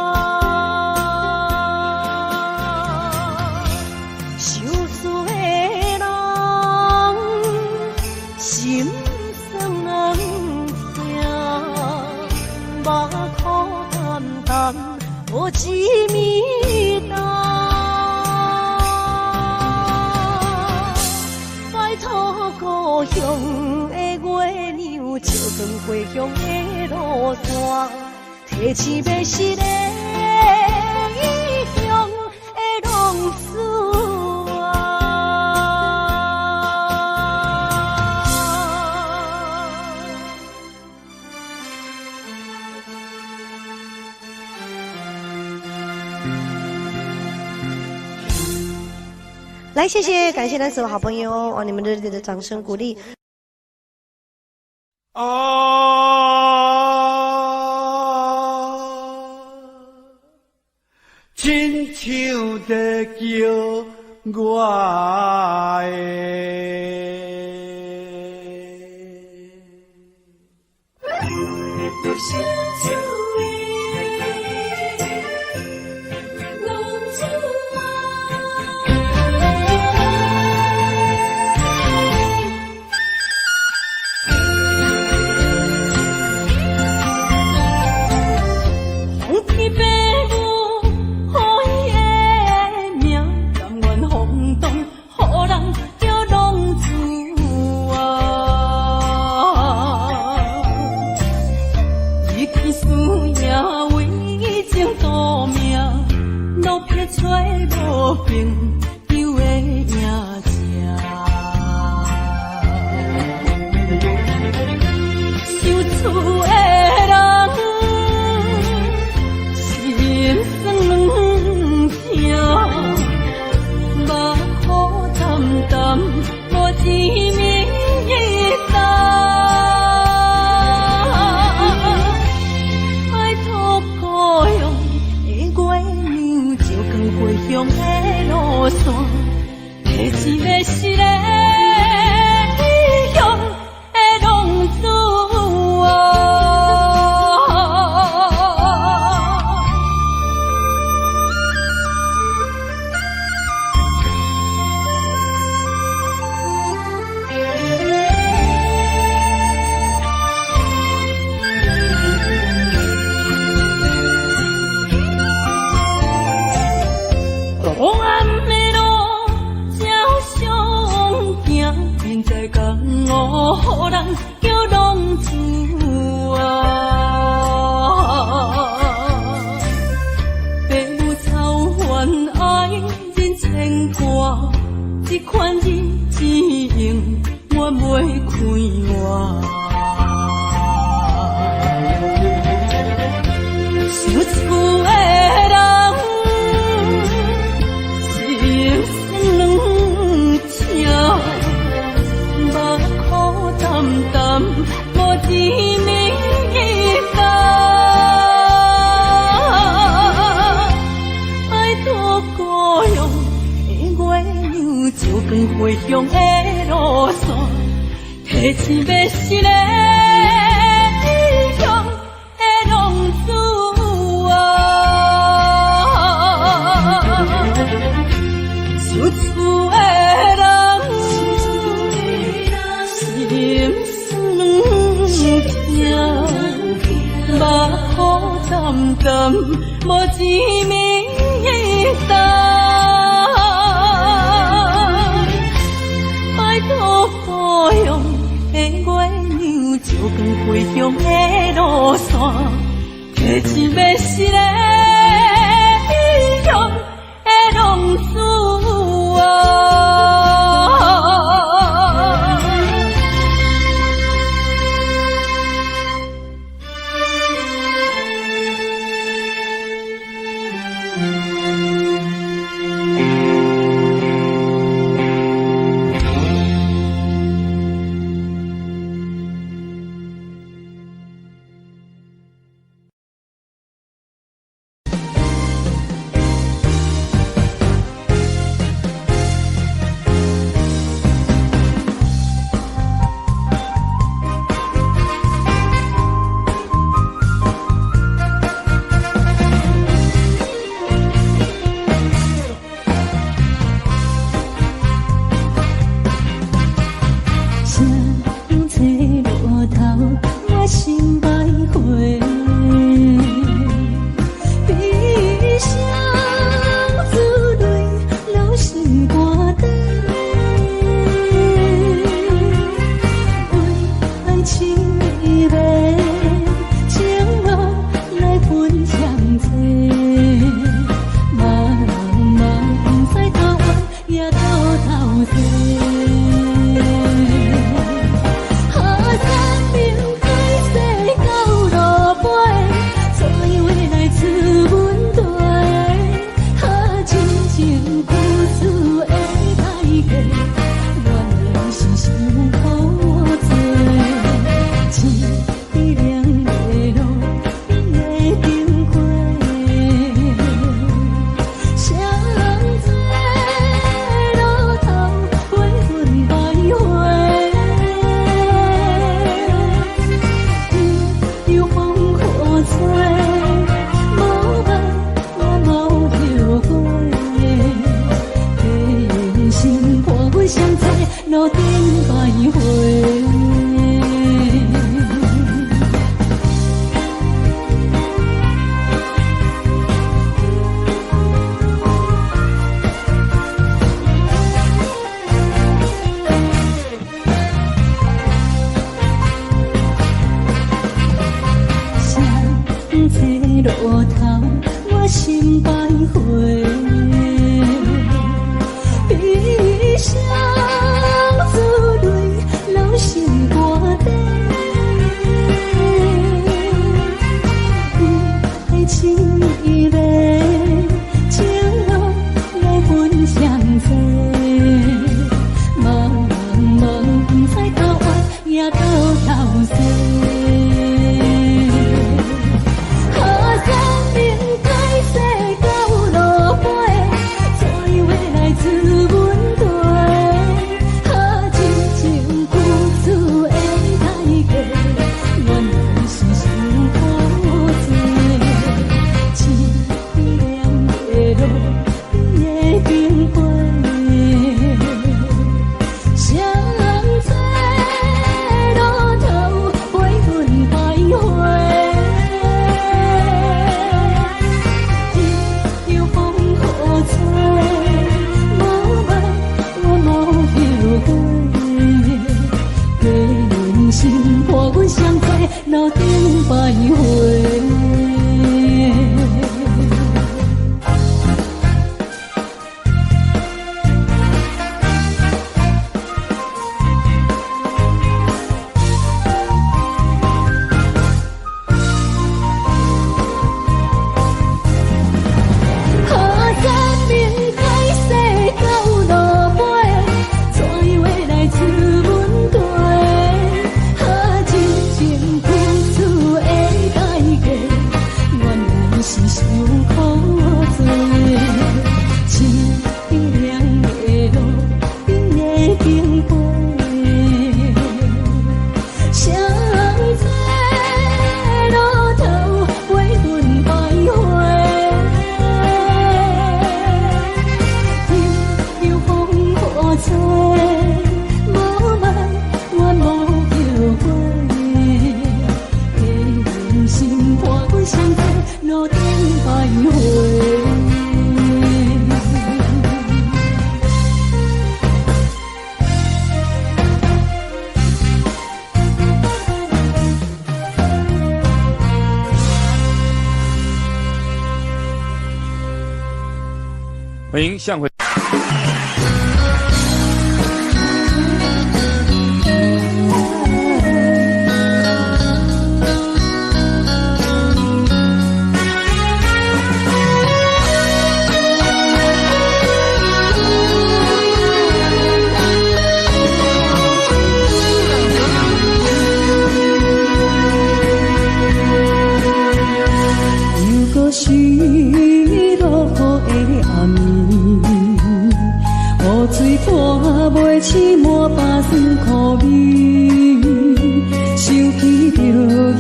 受罪的人。心酸目眶淡淡，无一面红。拜托故乡的月亮，照光回乡的路线，提醒要是个异乡来，谢谢，感谢咱所有好朋友哦，你们热烈的掌声鼓励。亲像在叫我的。拜托保佑的月亮照欢迎向会。是落雨的暗暝，雨水拖袂起满巴酸苦味，想起着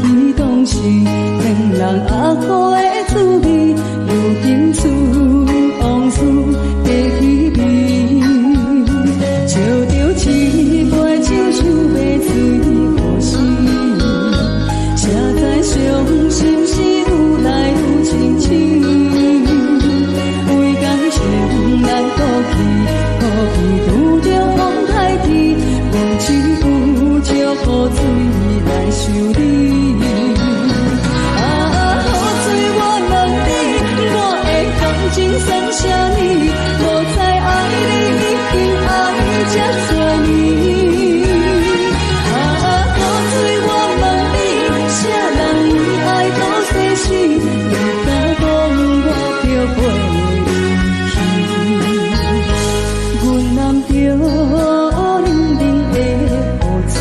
彼当时恋人阿苦的滋味，如今思往事在稀微，笑着一杯酒想要醉呼吸，谁知伤心事愈来愈清醒，为感情难过去，可比拄着风台天，望只有借雨水来修理。啊，雨水我问你，我的感情算啥呢？无知爱你已经爱这多年。啊，雨水我问你，啥人为爱到世事？你敢讲我着陪你去？阮难着冷冷的雨水，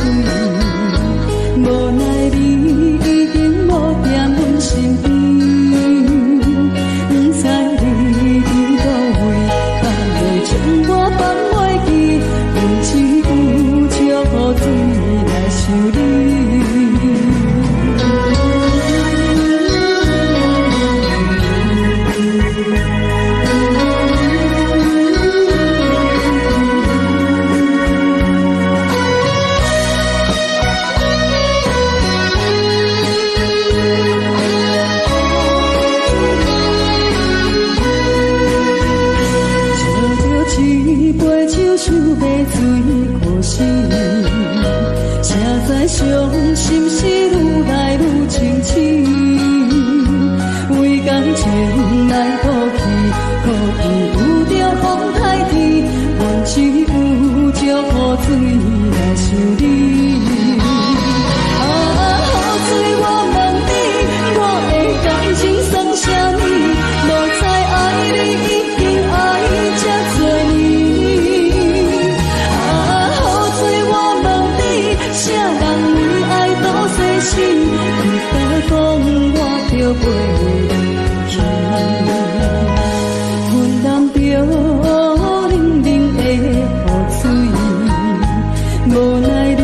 无奈你已经无在阮身边，不知你伫倒位，敢会将我放袂记？阮只有借雨水来想你。想要醉可惜，谁知伤心事愈来愈清醒，为感情来过去，可比有着风台天，阮只有借雨水来想你。啊，雨水我问你，我的感情算啥呢？无知爱你已经爱这多年。啥人为爱到世事？你敢讲我着陪你去？阮难着冷冷的雨水，无奈你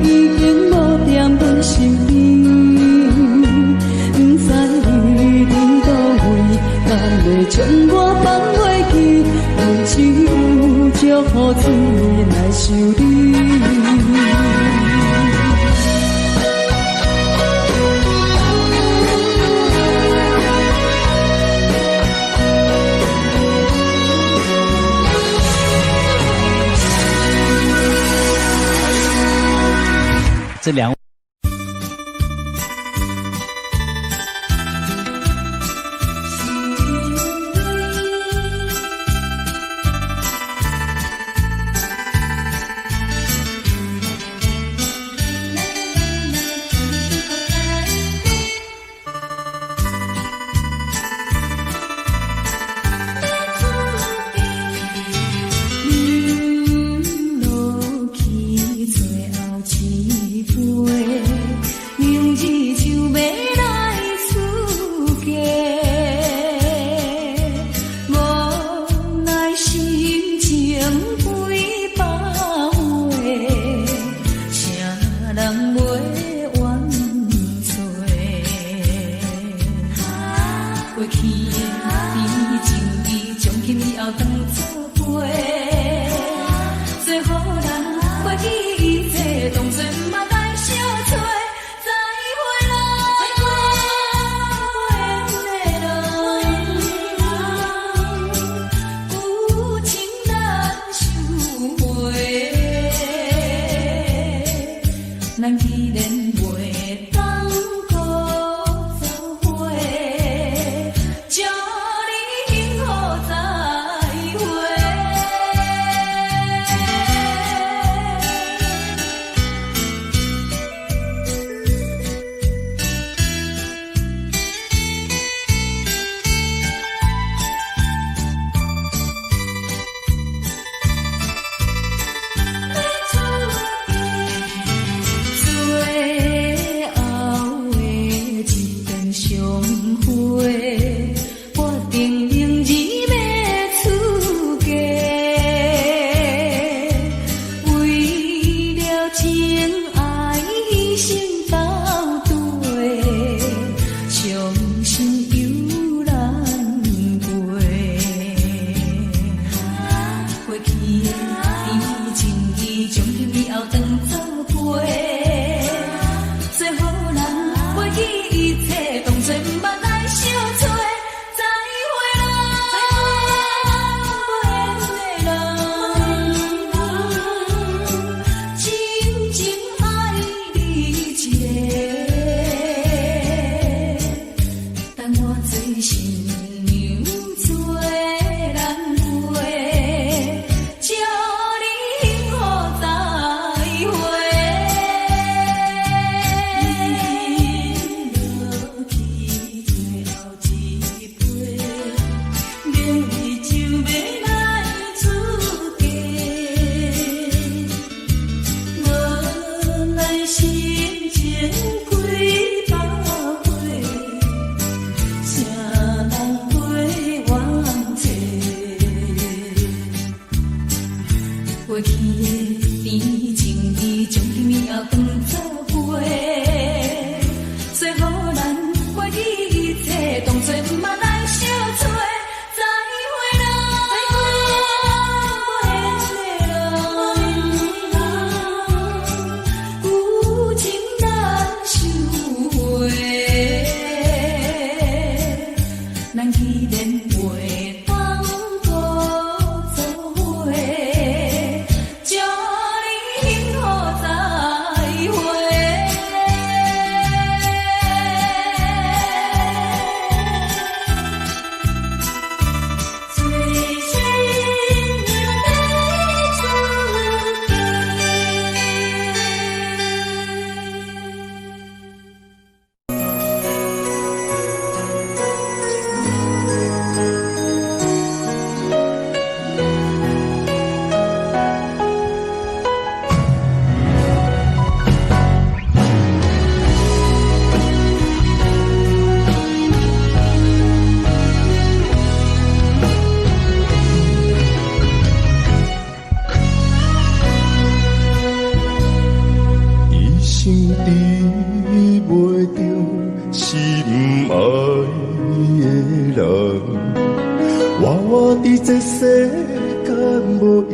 已经无在阮身边，不知你伫倒位，敢会将我放袂记？阮只有借雨水来想你。这两。过去的甜情意，将你命当作陪，最好咱过去一切，当作毋捌咱相做。再会啦，有情难收回，咱既然袂当搁做伙，祝你幸福再会。最心一生治袂着心爱的人，我伫这世间无意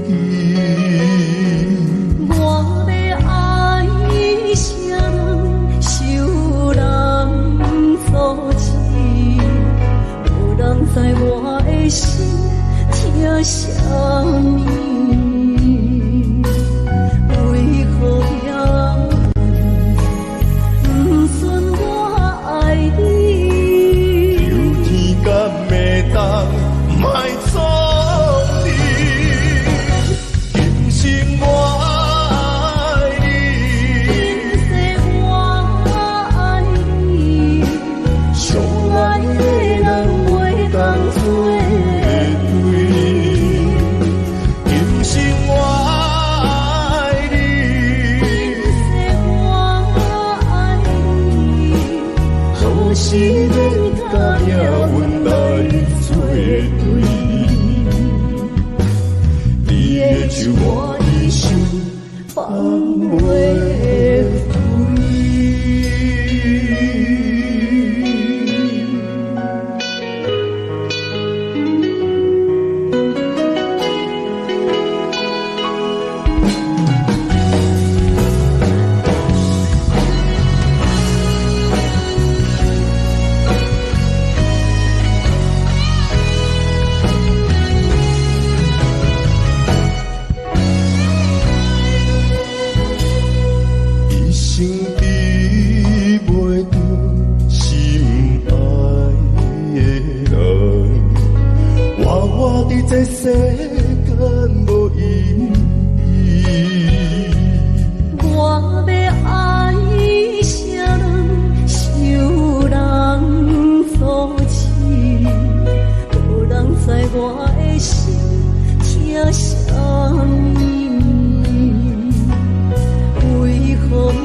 义。我要爱啥人，受人所欺，无人知我的心疼啥物。为何要不顺我爱你？有天敢会当卖错你，今生我爱你，今世我爱你，相爱的人袂当做对。今生我爱你，我爱你，好时免甲命运来作对。你的手我一生放袂开。一生治袂着心爱的人，我伫这世间无意义。我要爱啥人，受人所欺，无人知我的心疼啥物。为何命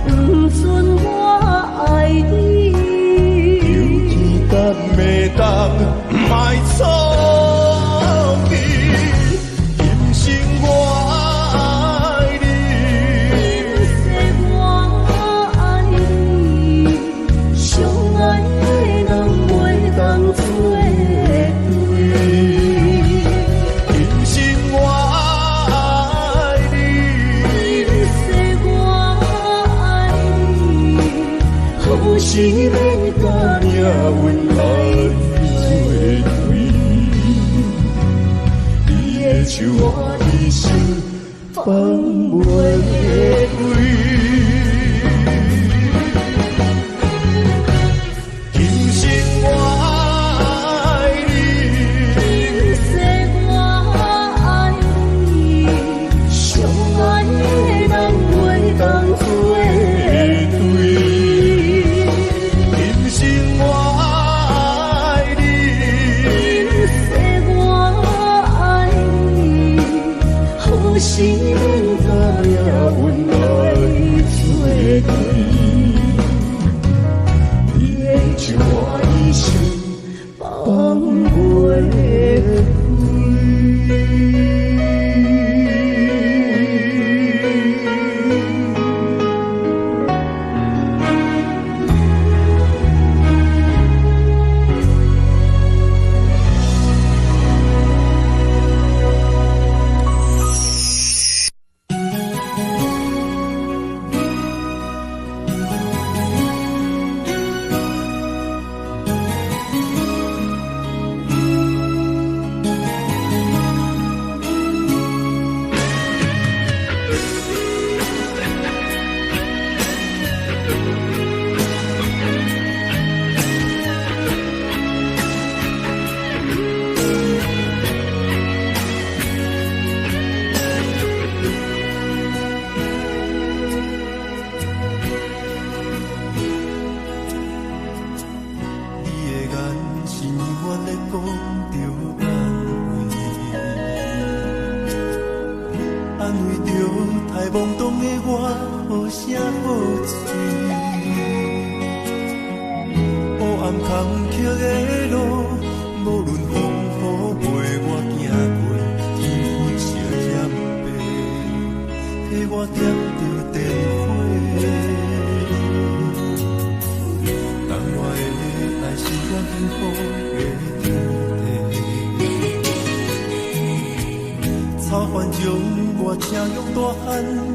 运不准我爱你？有天敢会当卖错你，今生我爱你，今世我爱你，相爱的人袂当做对。今生我爱你，今世我爱你，好时免甲命运来作对。你的手我一生放袂开。今生我爱你，今世我爱你，相爱的人袂当做对。今生我爱你，今世我爱你，好时免甲命运来作对。你的手我一生放袂开。讲着安慰，安慰着太懵懂的我，好声好嘴。黑暗坎坷的路，无论风雨陪我行过，天昏烧炎白，替我点着灯火。当我的爱是我幸福的天地，草原将我请用大汉，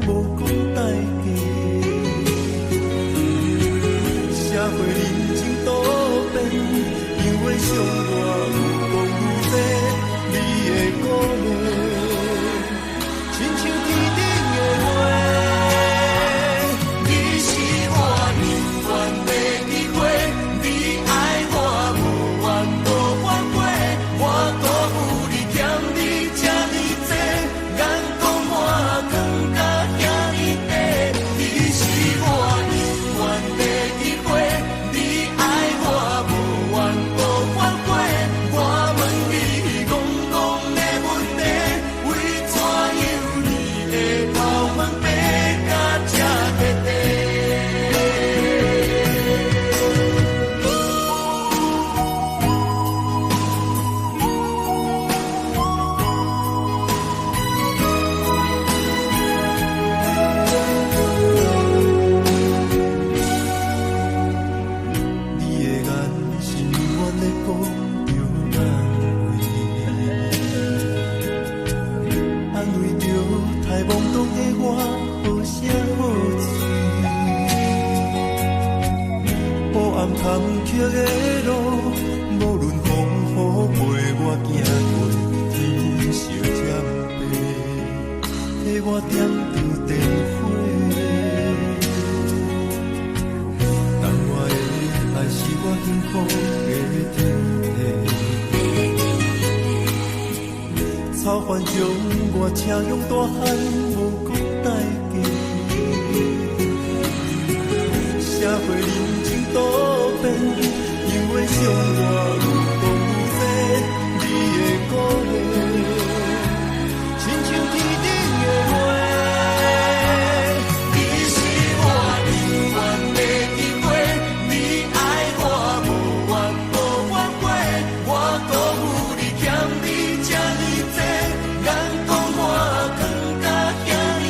无讲代价。社会人情多变，因为伤我愈讲愈多，你的鼓励，亲像天顶的花。你是我永远的机会，你爱我无怨无反悔，我辜负你欠你这呢多，眼光我更加惊你多。你是我永远的机会，你爱我无怨无反悔，我问你戆戆的问题，为怎样你的头毛白甲这白白？你的眼是永远的讲着安慰，安慰着太懵懂的我，好声好嘴。黑暗坎坷的路，无论风雨陪我行过，天昏烧炎白，替我点着灯火。当我的爱是我幸福的天地，草原将我请用大汉，无讲代价。社会人情多变，因为伤我愈讲愈多，你的鼓励，亲像天顶的花。你是我永远的机会，你爱我无怨无反悔，我辜负你欠你这呢多，眼光我更加惊你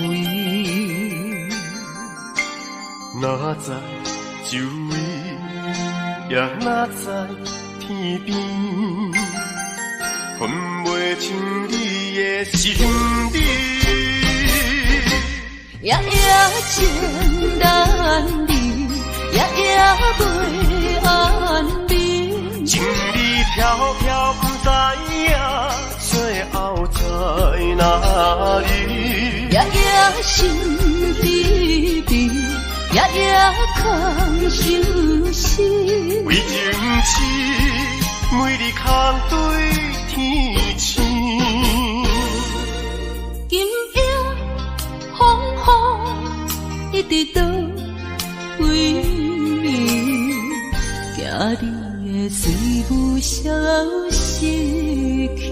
位。哪知周围，也哪知天边，分袂清你的心理。夜夜情难离，夜夜袂安眠。情理飘飘，不知影最后在哪里。夜夜心悲悲，夜夜空相思。为情痴，每日空对天星。今夜风雨一直到为暝，惊你的随不消息去。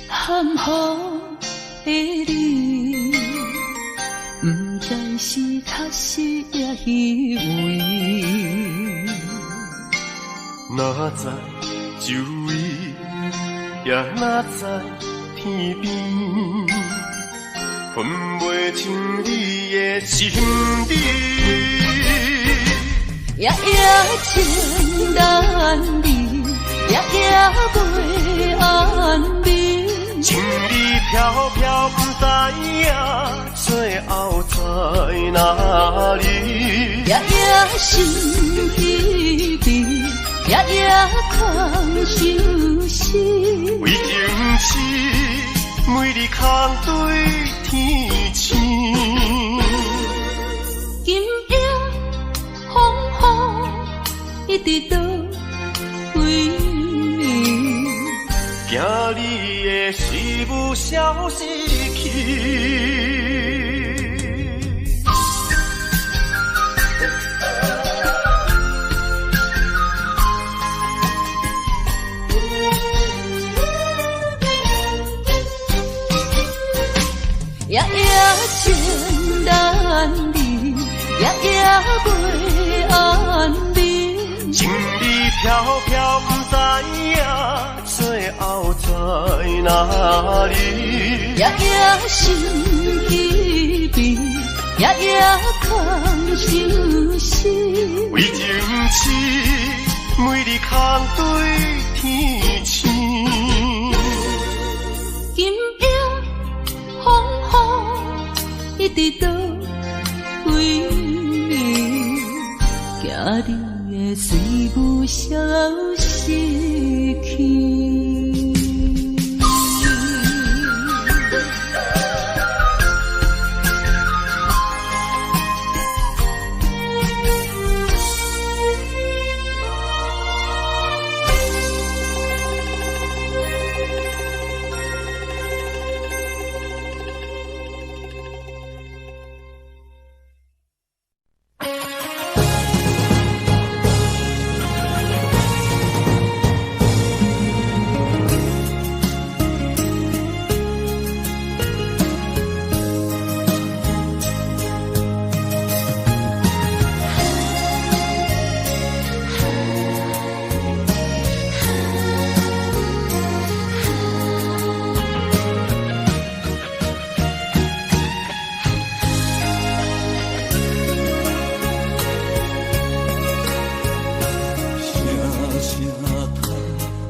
含糊的你，不知是确实也虚伪。哪知周围，也哪知天边，分袂清你的心理。夜夜情难离，夜夜袂安眠。情理飘飘，不知影最后在哪里。夜夜心悲悲，夜夜空相思。为情痴，每日空对天星。今夜风雨一直到为暝，惊你的随不消息去。夜夜情难离，夜夜袂安眠。情理飘飘，不知影最后在哪里。夜夜心悲悲，夜夜空相思。为情痴，每日空对天星。今夜风雨一直到为暝，惊你的随不消息去。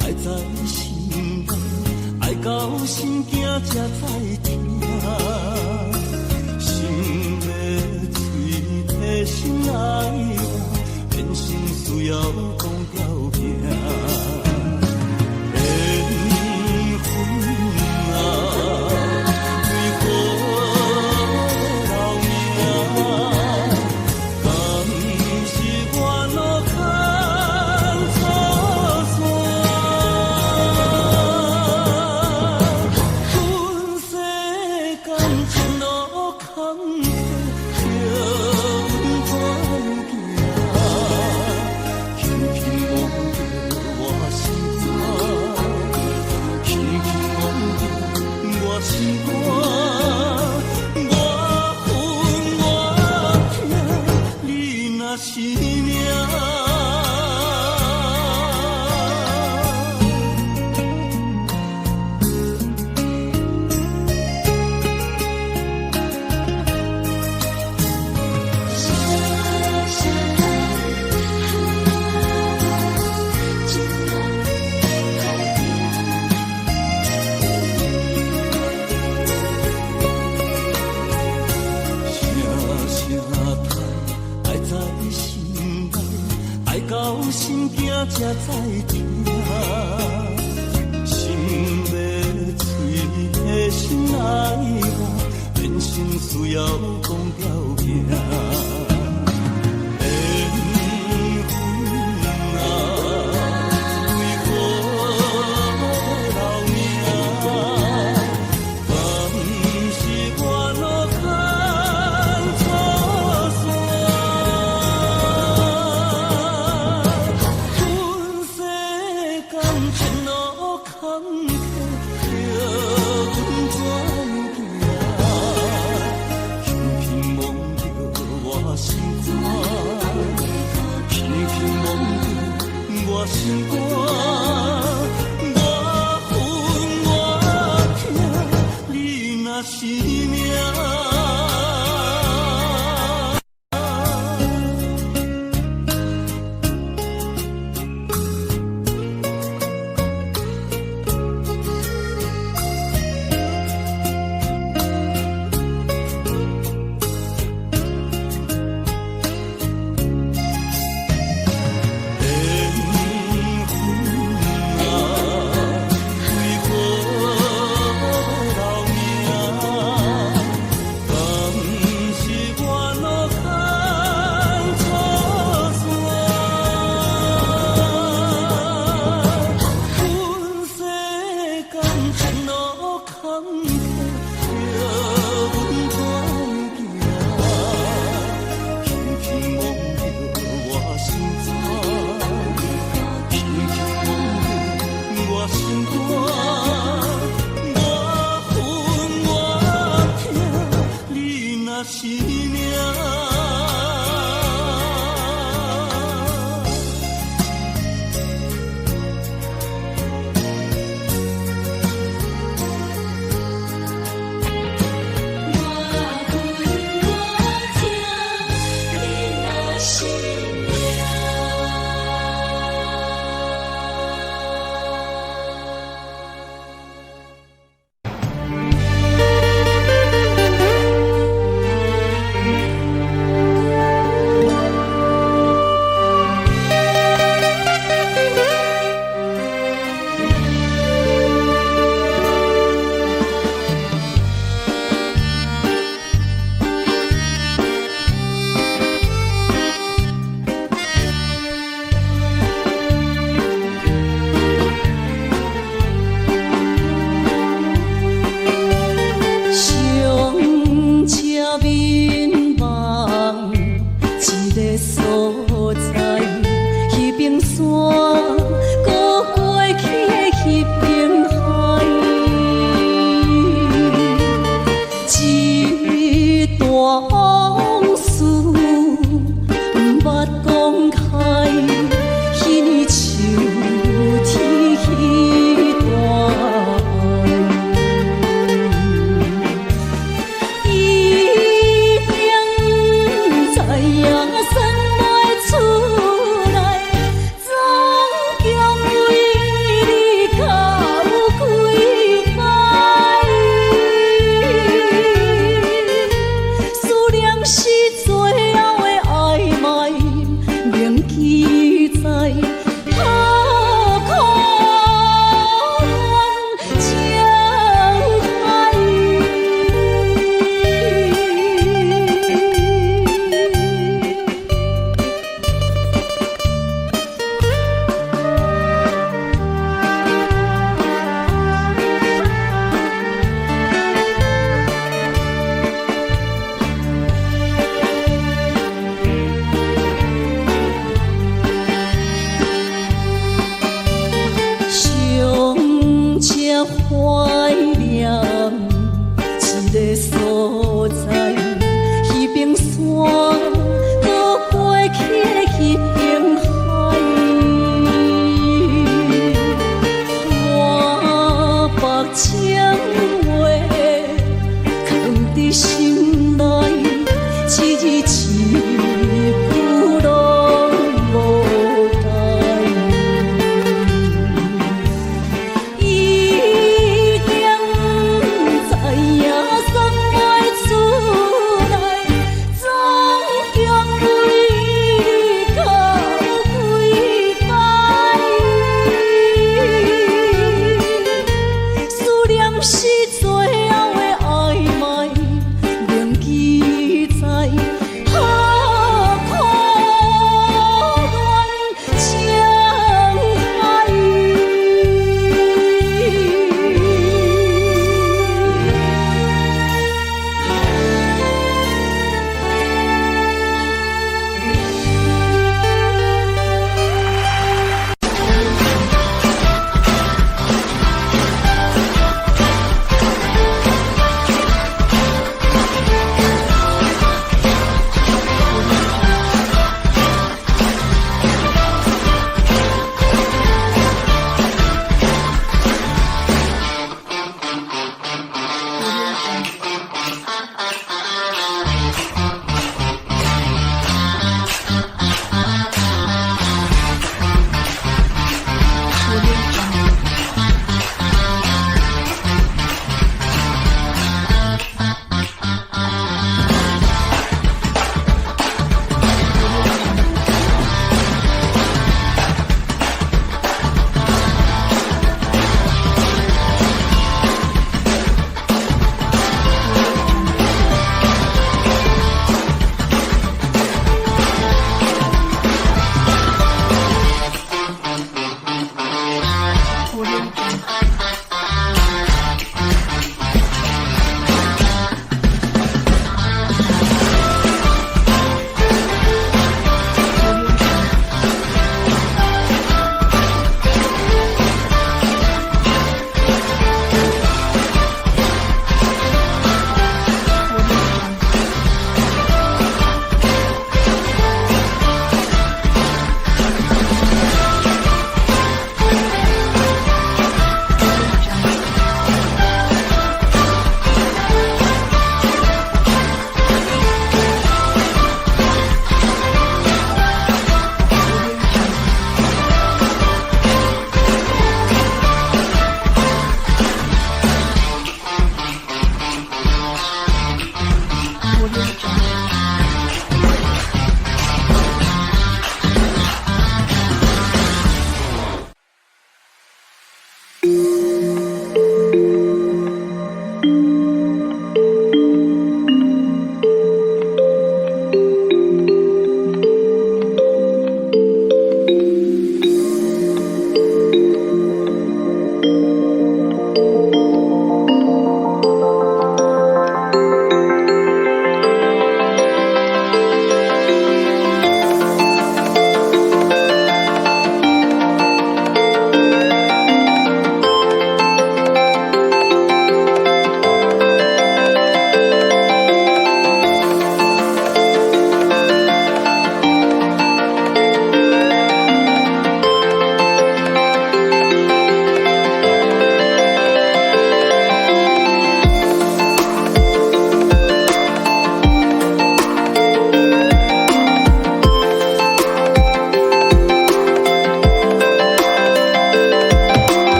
才知听，心要碎体心来换，变成需要讲条命。缘分啊，为何留名？敢是我路牵错线？才知听，心要碎的心爱我，人生需要讲条行。一段